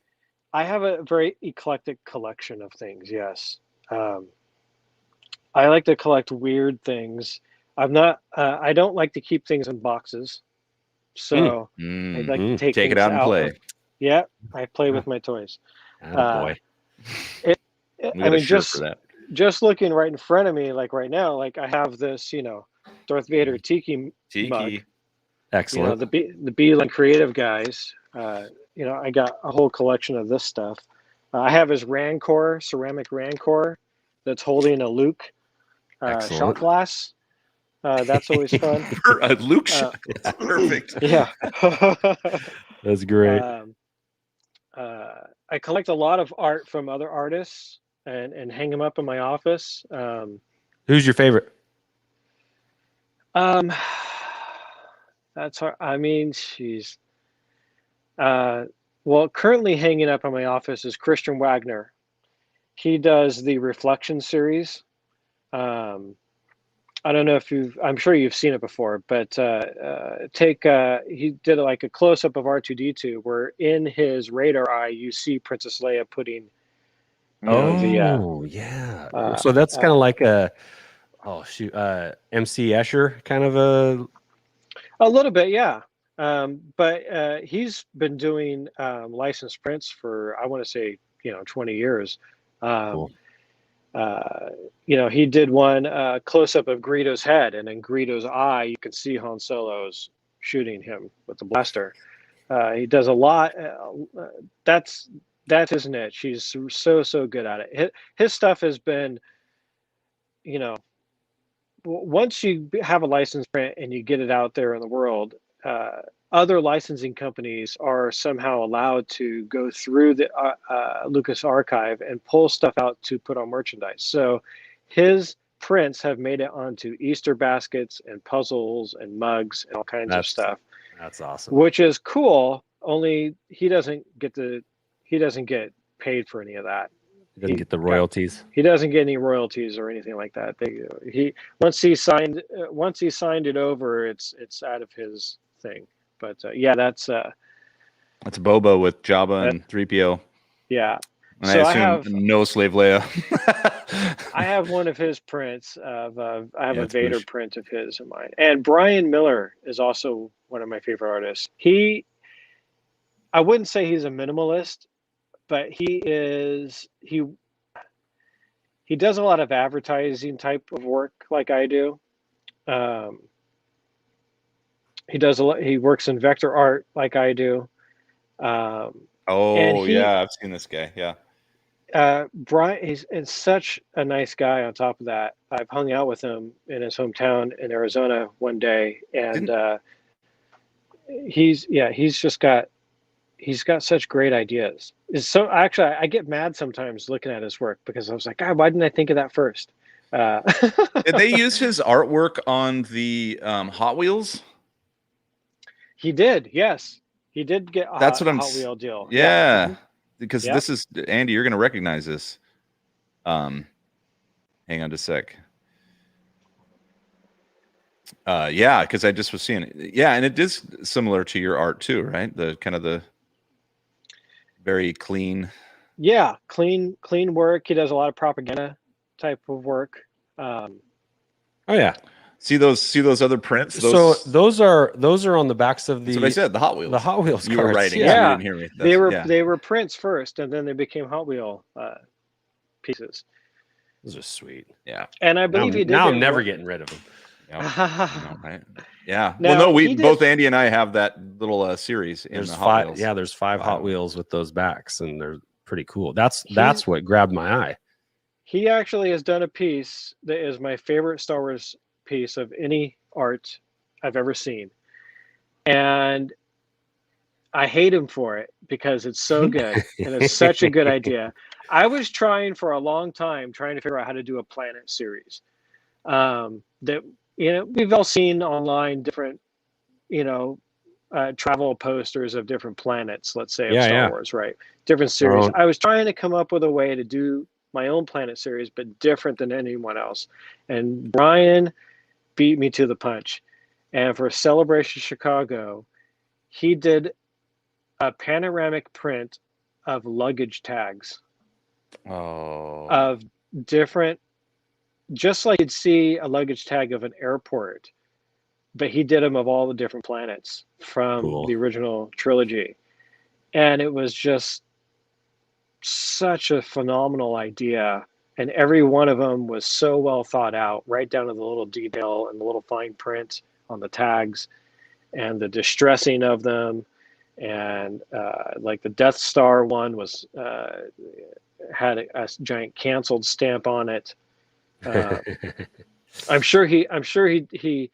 I have a very eclectic collection of things. Yes, I like to collect weird things. I don't like to keep things in boxes, so I like to take it out and play. Yeah, I play with my toys. Boy. Just looking right in front of me, like right now, like I have this, Darth Vader tiki mug. Excellent. The Beeline Creative guys. I got a whole collection of this stuff. I have his Rancor, ceramic Rancor, that's holding a Luke shot glass. That's always fun. A Luke shot. That's perfect. Yeah. That's great. I collect a lot of art from other artists and hang them up in my office. Who's your favorite? That's hard. I mean, she's well, currently hanging up in my office is Christian Wagner. He does the Reflection series. I don't know if I'm sure you've seen it before, but he did like a close up of R2D2 where in his radar eye you see Princess Leia putting, Yeah. So that's kind of like MC Escher kind of a little bit, yeah. But he's been doing licensed prints for, I want to say, 20 years. cool. He did one close up of Greedo's head, and in Greedo's eye, you can see Han Solo's shooting him with the blaster. He does a lot. That's his niche. He's so good at it. His stuff has been, once you have a license print and you get it out there in the world, other licensing companies are somehow allowed to go through the Lucas archive and pull stuff out to put on merchandise. So his prints have made it onto Easter baskets and puzzles and mugs and all kinds of stuff. That's awesome. Which is cool. Only he doesn't get paid for any of that. He doesn't get the royalties. He doesn't get any royalties or anything like that. Once he signed it over, it's out of his thing. But yeah, that's Boba with Jabba and 3PO. Yeah. And so I assume no Slave Leia. I have one of his prints of I have a Vader push. print of his in mine. And Brian Miller is also one of my favorite artists. I wouldn't say he's a minimalist, but he does a lot of advertising type of work like I do. He works in vector art like I do. I've seen this guy. Yeah. Brian, he's such a nice guy. On top of that, I've hung out with him in his hometown in Arizona one day, and he's got such great ideas. So actually, I get mad sometimes looking at his work because I was like, God, why didn't I think of that first? Did they use his artwork on the Hot Wheels? He did, yes. He did get a Hot Wheel deal. Yeah. Because this is, Andy, you're going to recognize this. Hang on just a sec. Because I just was seeing it. Yeah, and it is similar to your art too, right? The kind of the very clean. Yeah, clean work. He does a lot of propaganda type of work. Oh yeah. See those other prints? So those are on the backs of the. That's what I said. The Hot Wheels. The Hot Wheels. You cards. were writing. Yeah, you didn't hear me. They were prints first, and then they became Hot Wheel pieces. Those are sweet. Yeah. And I believe he did. Now I'm never getting rid of them. Right? Yeah. Now, we both Andy and I have that little series. There's the five. Hot Wheels. Yeah, there's 5 Hot Wheels with those backs, and they're pretty cool. That's what grabbed my eye. He actually has done a piece that is my favorite Star Wars piece of any art I've ever seen, and I hate him for it because it's so good and it's such a good idea. I was trying for a long time to figure out how to do a planet series that we've all seen online, different travel posters of different planets, let's say, of Star Wars, right? Different series. I was trying to come up with a way to do my own planet series, but different than anyone else. And Brian beat me to the punch. And for Celebration Chicago, he did a panoramic print of luggage tags. Of different, just like you'd see a luggage tag of an airport, but he did them of all the different planets from the original trilogy. And it was just such a phenomenal idea. And every one of them was so well thought out, right down to the little detail and the little fine print on the tags and the distressing of them. And like the Death Star one was had a giant canceled stamp on it. I'm sure he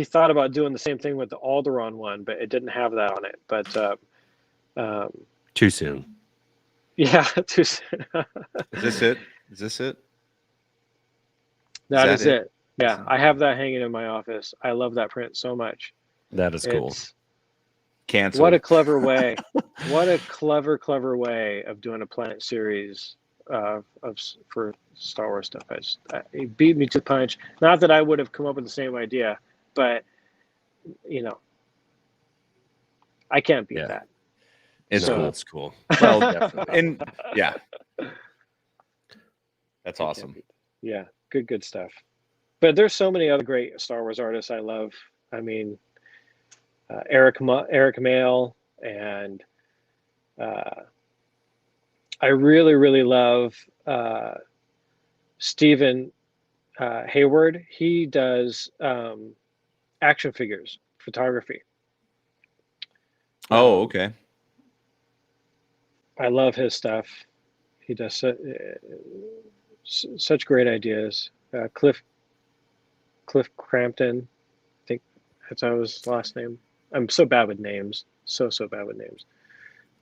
thought about doing the same thing with the Alderaan one, but it didn't have that on it. But too soon. Yeah, too soon. Is this it? That is it? it. Yeah, I have that hanging in my office. I love that print so much. That is cool. Canceled. What a clever way. What a clever way of doing a Planet series for Star Wars stuff. It beat me to the punch. Not that I would have come up with the same idea, but I can't beat that. It's cool. cool. It's cool. Well, definitely. And yeah, that's awesome. Yeah, good stuff. But there's so many other great Star Wars artists I love. I mean, Eric Mail, and I really love Stephen Hayward. He does action figures photography. Oh, okay. I love his stuff. He does such great ideas. Cliff Crampton, I think that's how his last name. I'm so bad with names. So bad with names.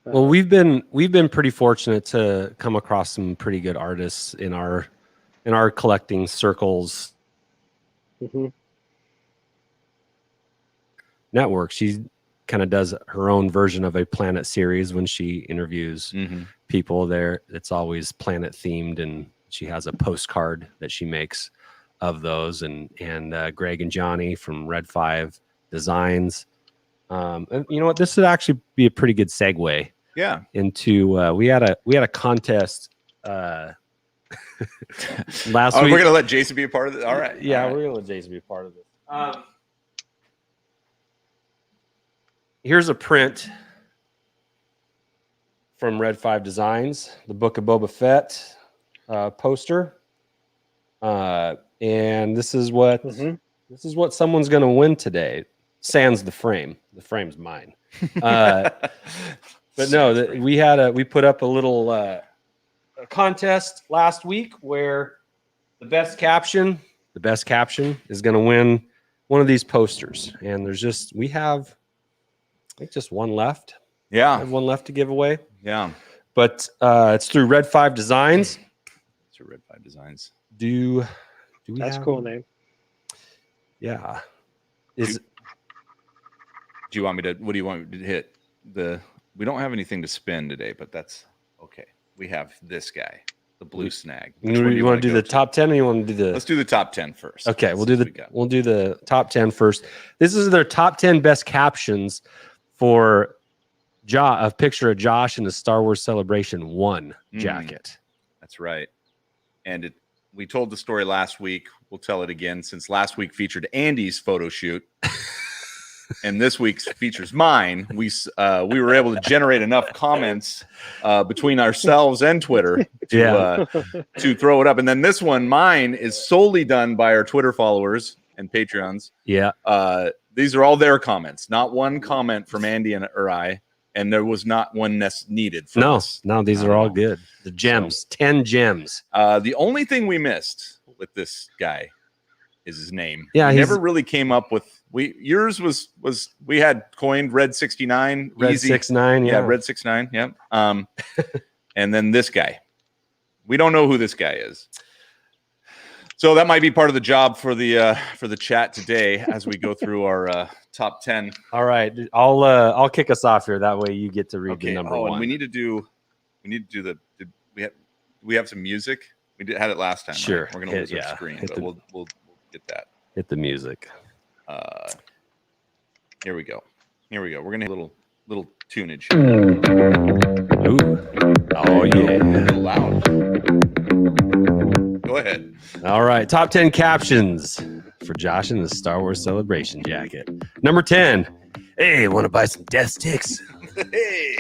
Well, we've been pretty fortunate to come across some pretty good artists in our collecting circles. Mm-hmm. Network. She kind of does her own version of a Planet series when she interviews people there. It's always Planet themed, and she has a postcard that she makes of those. And Greg and Johnny from Red 5 Designs. And you know what? This would actually be a pretty good segue. Yeah. Into we had a contest last week. We're gonna let Jason be a part of this. All right. Yeah, all right. we're gonna let Jason be a part of this. Here's a print from Red 5 Designs, the Book of Boba Fett poster, and this is what someone's gonna win today. Sans the frame. The frame's mine. But no, we put up a little a contest last week where the best caption is going to win one of these posters, and we have I think just one left. Yeah, I have one left to give away. Yeah, but it's through Red 5 Designs. It's through Red 5 Designs. Do we? That's a cool name. Yeah. Do you want me to? What do you want me to hit? We don't have anything to spin today, but that's okay. We have this guy, the blue snag. You want to do the top 10, or you want to do the? Let's do the top 10 first. Okay, we'll do the top 10 first. This is their top 10 best captions for a picture of Josh in the Star Wars Celebration 1 jacket. That's right. And we told the story last week. We'll tell it again, since last week featured Andy's photo shoot. And this week's features mine. We were able to generate enough comments between ourselves and Twitter to throw it up. And then this one, mine, is solely done by our Twitter followers and Patreons. Yeah. These are all their comments, not one comment from Andy or I. And there was not one needed for us. No, these are all good. The gems, 10 gems. The only thing we missed with this guy is his name. Yeah, he never really came up with. Yours was we had coined Red 69. Red 69, yeah. Red 69, yeah. And then this guy. We don't know who this guy is. So that might be part of the job for the chat today as we go through our top 10. All right, I'll kick us off here. That way you get to read the number one. And we need to do we have some music. We had it last time. Sure, right? We're gonna lose our screen, but we'll get that. Hit the music. Here we go. We're gonna hit a little tunage. Ooh. Oh yeah. A little loud. Go ahead. All right. Top 10 captions for Josh in the Star Wars Celebration jacket. Number 10. Hey, want to buy some death sticks? Hey.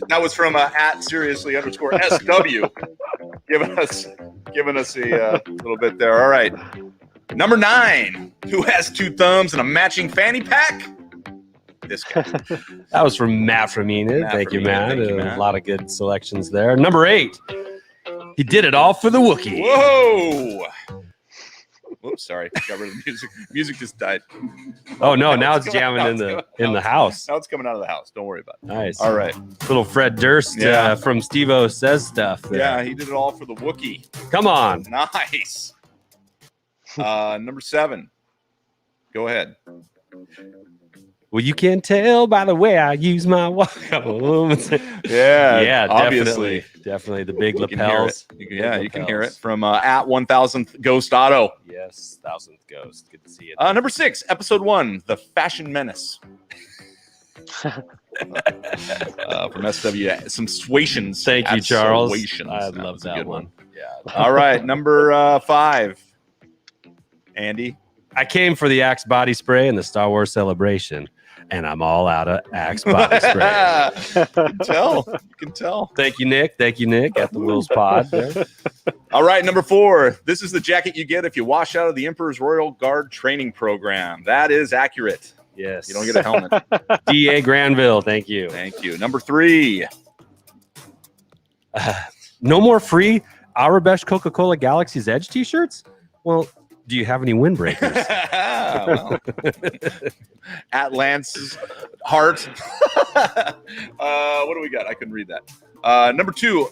That was from @seriously_SW. Giving us a little bit there. All right. Number 9. Who has 2 thumbs and a matching fanny pack? This guy. That was from Matt from Enid. Thank you, Matt. A lot of good selections there. Number 8. He did it all for the Wookiee. Whoa. Whoops, sorry. Got rid of the music. Music just died. Oh no, now it's jamming in the house. Now it's coming out of the house. Don't worry about it. Nice. All right. Little Fred Durst from Steve-O Says Stuff there. Yeah, he did it all for the Wookiee. Come on. Nice. Number 7. Go ahead. Well, you can tell by the way I use my walk. Yeah, obviously. Definitely the big lapels. You can hear it from at 1000th Ghost Auto. Yes, 1000th Ghost. Good to see you. Number 6, episode 1, The Fashion Menace. From SW, some suations. Thank you, Charles. I love that one. Yeah. All right, number 5, Andy. I came for the Axe body spray and the Star Wars celebration, and I'm all out of Axe body spray. You can tell. Thank you, Nick. At the Wills Pod. There. All right, number 4. This is the jacket you get if you wash out of the Emperor's Royal Guard training program. That is accurate. Yes. You don't get a helmet. D.A. Granville. Thank you. Thank you. Number 3. No more free Arabesh Coca-Cola Galaxy's Edge t-shirts? Well, do you have any windbreakers? At Lance's heart. What do we got? I couldn't read that. Number 2.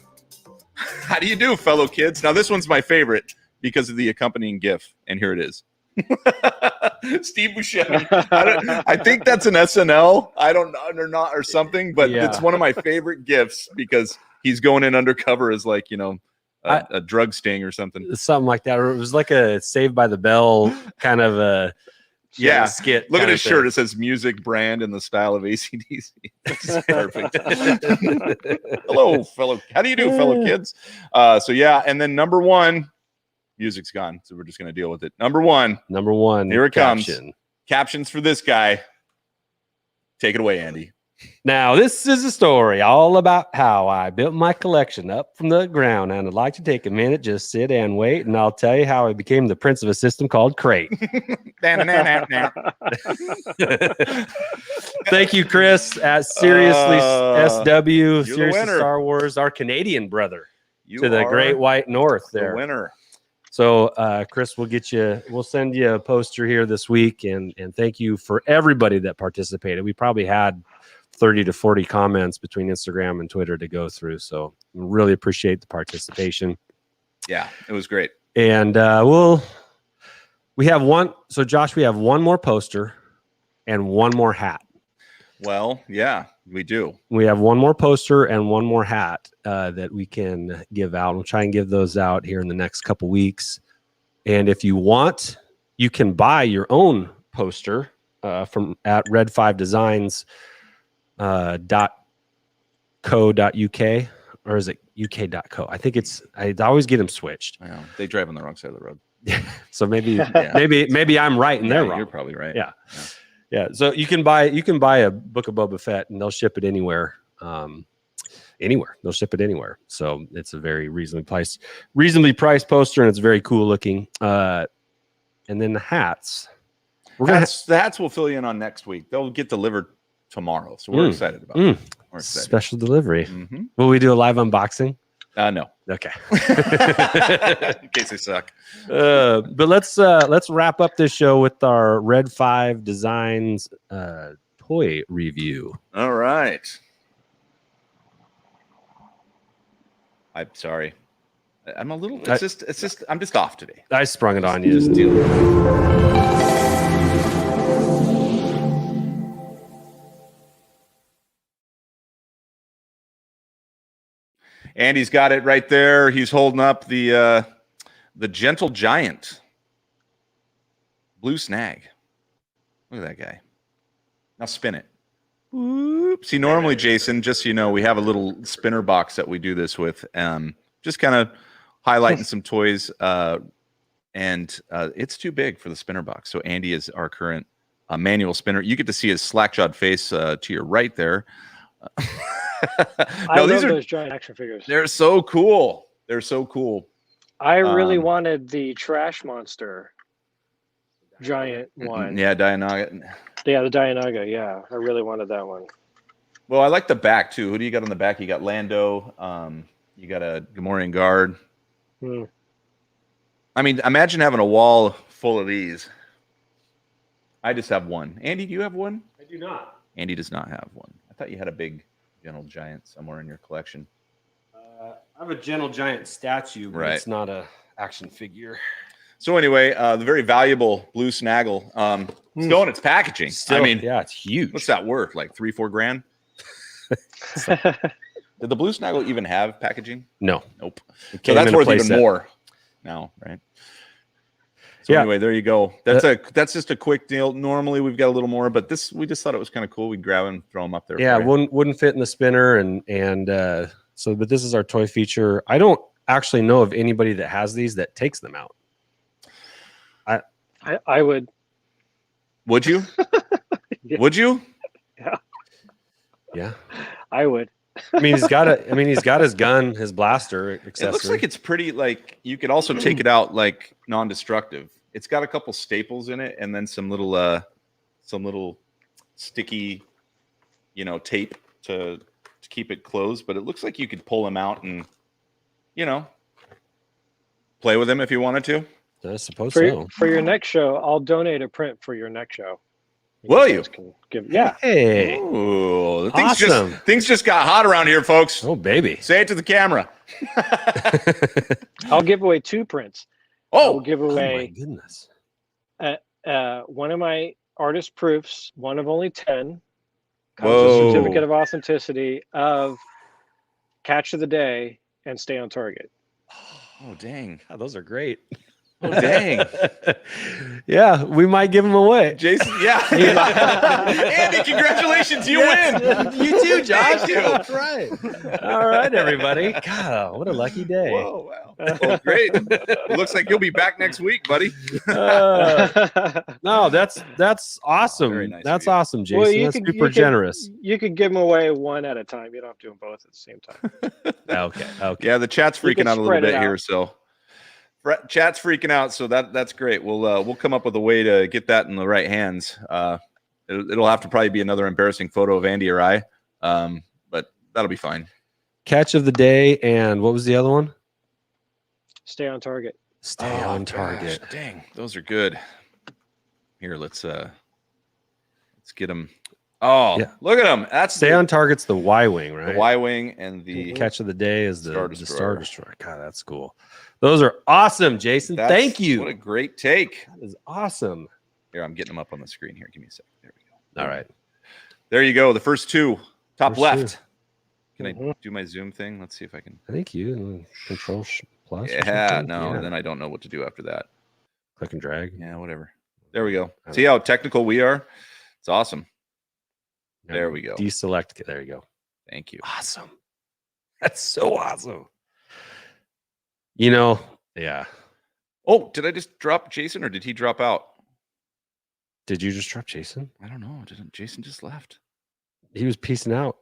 How do you do, fellow kids? Now, this one's my favorite because of the accompanying GIF, and here it is. Steve Buscemi. I think that's an SNL. I don't know, or something, but it's one of my favorite GIFs because he's going in undercover as like, a drug sting or something. Something like that. Or it was like a Saved by the Bell kind of a skit. Look at his shirt. It says music brand in the style of AC/DC. That's perfect. Hello, fellow. How do you do, fellow kids? And then number 1, music's gone, so we're just going to deal with it. Number 1. Here it comes. Captions for this guy. Take it away, Andy. Now, this is a story all about how I built my collection up from the ground, and I'd like to take a minute, just sit and wait, and I'll tell you how I became the prince of a system called Crate. Thank you, Chris, at Seriously SW, Seriously Star Wars, our Canadian brother, to the Great White North there. The winner. So, Chris, we'll send you a poster here this week, and thank you for everybody that participated. We probably had 30 to 40 comments between Instagram and Twitter to go through. So really appreciate the participation. Yeah, it was great. And we have one. So Josh, we have one more poster and one more hat. Well, yeah, we do. We have one more poster and one more hat that we can give out. We'll try and give those out here in the next couple weeks. And if you want, you can buy your own poster from at Red 5 Designs .co.uk, or is it uk.co? I think I always get them switched. Yeah, they drive on the wrong side of the road. So maybe I'm right and they're wrong. You're probably right. Yeah. So you can buy a Book of Boba Fett and they'll ship it anywhere. They'll ship it anywhere. So it's a very reasonably priced poster, and it's very cool looking. And then the hats. The hats will fill you in on next week. They'll get delivered tomorrow, so we're excited about it. We're excited. Special delivery. Will we do a live unboxing? No. Okay. In case they suck. But let's wrap up this show with our Red 5 Designs toy review. All right. I'm sorry. I'm a little. I'm just off today. I sprung it on you. Just deal with it. Andy's got it right there. He's holding up the Gentle Giant blue snag. Look at that guy. Now spin it. Whoop. See, normally, Jason, just so you know, we have a little spinner box that we do this with. Just kind of highlighting some toys. And it's too big for the spinner box. So Andy is our current manual spinner. You get to see his slack-jawed face to your right there. I love those giant action figures. They're so cool. I really wanted the Trash Monster giant one. Yeah, Dianaga. Yeah, the Dianaga. Yeah, I really wanted that one. Well, I like the back too. Who do you got on the back? You got Lando. You got a Gamorrean guard. I mean, imagine having a wall full of these. I just have one. Andy, do you have one? I do not. Andy does not have one. I thought you had a big Gentle Giant somewhere in your collection. I have a Gentle Giant statue, but it's not a action figure. So anyway, the very valuable blue snaggle. Still in its packaging. Still, yeah, it's huge. What's that worth? Like $3-4 grand? Did the blue snaggle even have packaging? No. Nope. So that's worth even more now, right? So Yeah. anyway, there you go. That's just a quick deal. Normally we've got a little more, but we just thought it was kind of cool. We'd grab and throw them up there. Yeah, wouldn't fit in the spinner, and so. But this is our toy feature. I don't actually know of anybody that has these that takes them out. I would. Would you? Yeah. Would you? Yeah. Yeah. I would. I mean, he's got his gun, his blaster accessory. It looks like it's pretty. Like you could also take it out like non-destructive. It's got a couple staples in it, and then some little sticky, tape to keep it closed. But it looks like you could pull them out and, play with them if you wanted to. I suppose For your next show, I'll donate a print for your next show. Will you? Can give, yeah. Hey. Ooh, Awesome. Things just got hot around here, folks. Oh, baby. Say it to the camera. I'll give away 2 prints. I'll give Oh my away goodness. one of my artist proofs, one of only 10. Comes Whoa. a certificate of authenticity of Catch of the Day and Stay on Target. Oh, dang. Oh, those are great. Oh, dang. Yeah, we might give them away. Jason, yeah. Andy, congratulations. You win. You too, Josh. Thank you. That's right. All right, everybody. God, what a lucky day. Whoa, wow. Well, great. It looks like you'll be back next week, buddy. No, that's awesome. Very nice That's of you. awesome, Jason. That's super generous. You could give them away one at a time. You don't have to do them both at the same time. Okay. Yeah, the chat's freaking out a little spread it bit here, out. so chat's freaking out, so that's great. We'll come up with a way to get that in the right hands. It'll have to probably be another embarrassing photo of Andy or I, but that'll be fine. Catch of the day, and what was the other one? Stay on Target. Stay on target. Gosh, dang, those are good. Here, let's get them. Oh, Yeah. look at them. That's Stay on target's the Y-wing, right? the Y-wing and the Catch of the day is the Star Star Destroyer. Destroyer. God, that's cool. Those are awesome, Jason. Thank you. What a great take. That is awesome. Here, I'm getting them up on the screen here. Give me a second. There we go. All right. There you go. The first 2, top First left. 2. Can I do my zoom thing? Let's see if I can. I think you control plus. or Yeah, something? no, Yeah. then I don't know what to do after that. Click and drag. Yeah, whatever. There we go. I See how technical we are? It's awesome. There we go. Deselect. There you go. Thank you. Awesome. That's so awesome. Yeah. Oh, did I just drop Jason or did he drop out? Did you just drop Jason? I don't know. Didn't Jason just left? He was piecing out.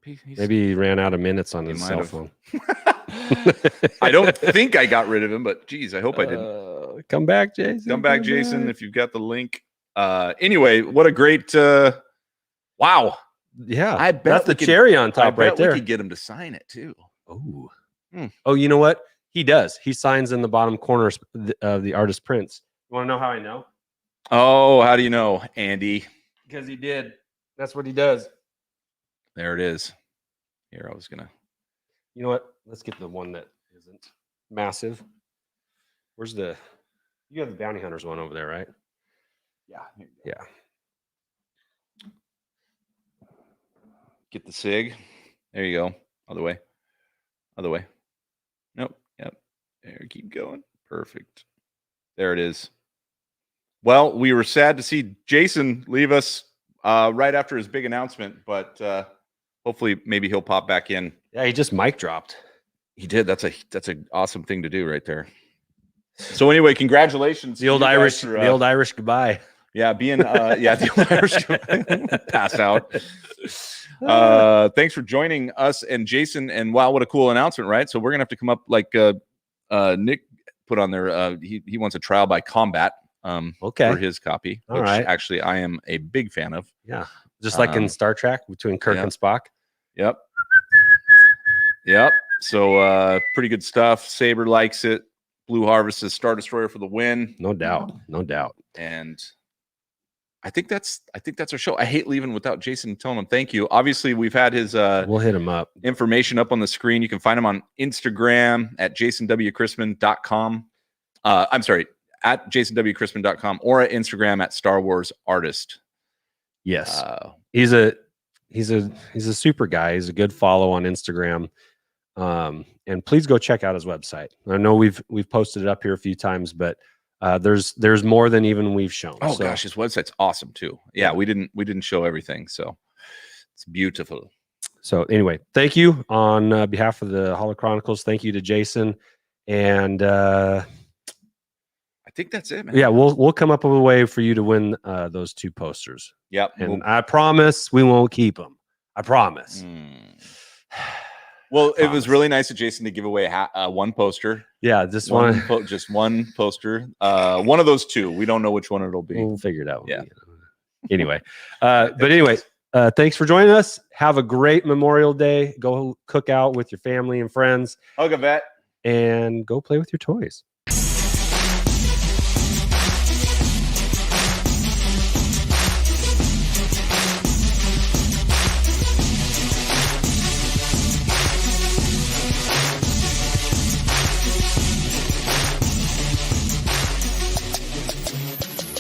He's- Maybe he ran out of minutes on He his might cell have. phone. I don't think I got rid of him, but geez, I hope I didn't. Come back, Jason. Come back, Jason, if you've got the link. Anyway, what a great wow. Yeah, I bet that's we the could- want on I top right bet there. we could get him to sign it too. Oh, Hmm. oh, you know what? He does. He signs in the bottom corner of the artist prints. You want to know how I know? Oh, how do you know, Andy? Because he did. That's what he does. There it is. Here, I was gonna. You know what? Let's get the one that isn't massive. Where's the? You have the bounty hunters one over there, right? Yeah. Yeah. Get the SIG. There you go. Other way. Other way. Nope. Yep. There. Keep going. Perfect. There it is. Well, we were sad to see Jason leave us right after his big announcement, but hopefully maybe he'll pop back in. Yeah, he just mic dropped. He did. That's an awesome thing to do right there. So anyway, congratulations. The old to you Irish, guys for, the old Irish goodbye. yeah, being the old Irish passed out. Thanks for joining us and Jason. And wow, what a cool announcement, right? So we're gonna have to come up like Nick put on there. He wants a trial by combat. Okay. For his copy, All which right. actually I am a big fan of. Yeah, just like in Star Trek between Kirk yeah. and Spock. Yep. So pretty good stuff. Saber likes it. Blue Harvest's Star Destroyer for the win. No doubt. No doubt. And I think that's our show. I hate leaving without Jason telling him thank you. Obviously, we've had his We'll hit him up. information up on the screen. You can find him on Instagram at jasonwchrisman.com. I'm sorry, at jasonwchrisman.com, or at Instagram at Star Wars Artist. Yes. He's a super guy. He's a good follow on Instagram. And please go check out his website. I know we've posted it up here a few times, but there's more than even we've shown. Oh gosh, his website's awesome too. Yeah, we didn't show everything, so it's beautiful. So anyway, thank you on behalf of the Holochronicles. Thank you to Jason, and I think that's it, man. Yeah, we'll come up with a way for you to win those 2 posters. Yep, and I promise we won't keep them. I promise. Well, it was really nice of Jason to give away one poster. Yeah, just one poster. One of those 2. We don't know which one it'll be. We'll figure it out. Yeah. Anyway, thanks for joining us. Have a great Memorial Day. Go cook out with your family and friends. Hug a vet. And go play with your toys.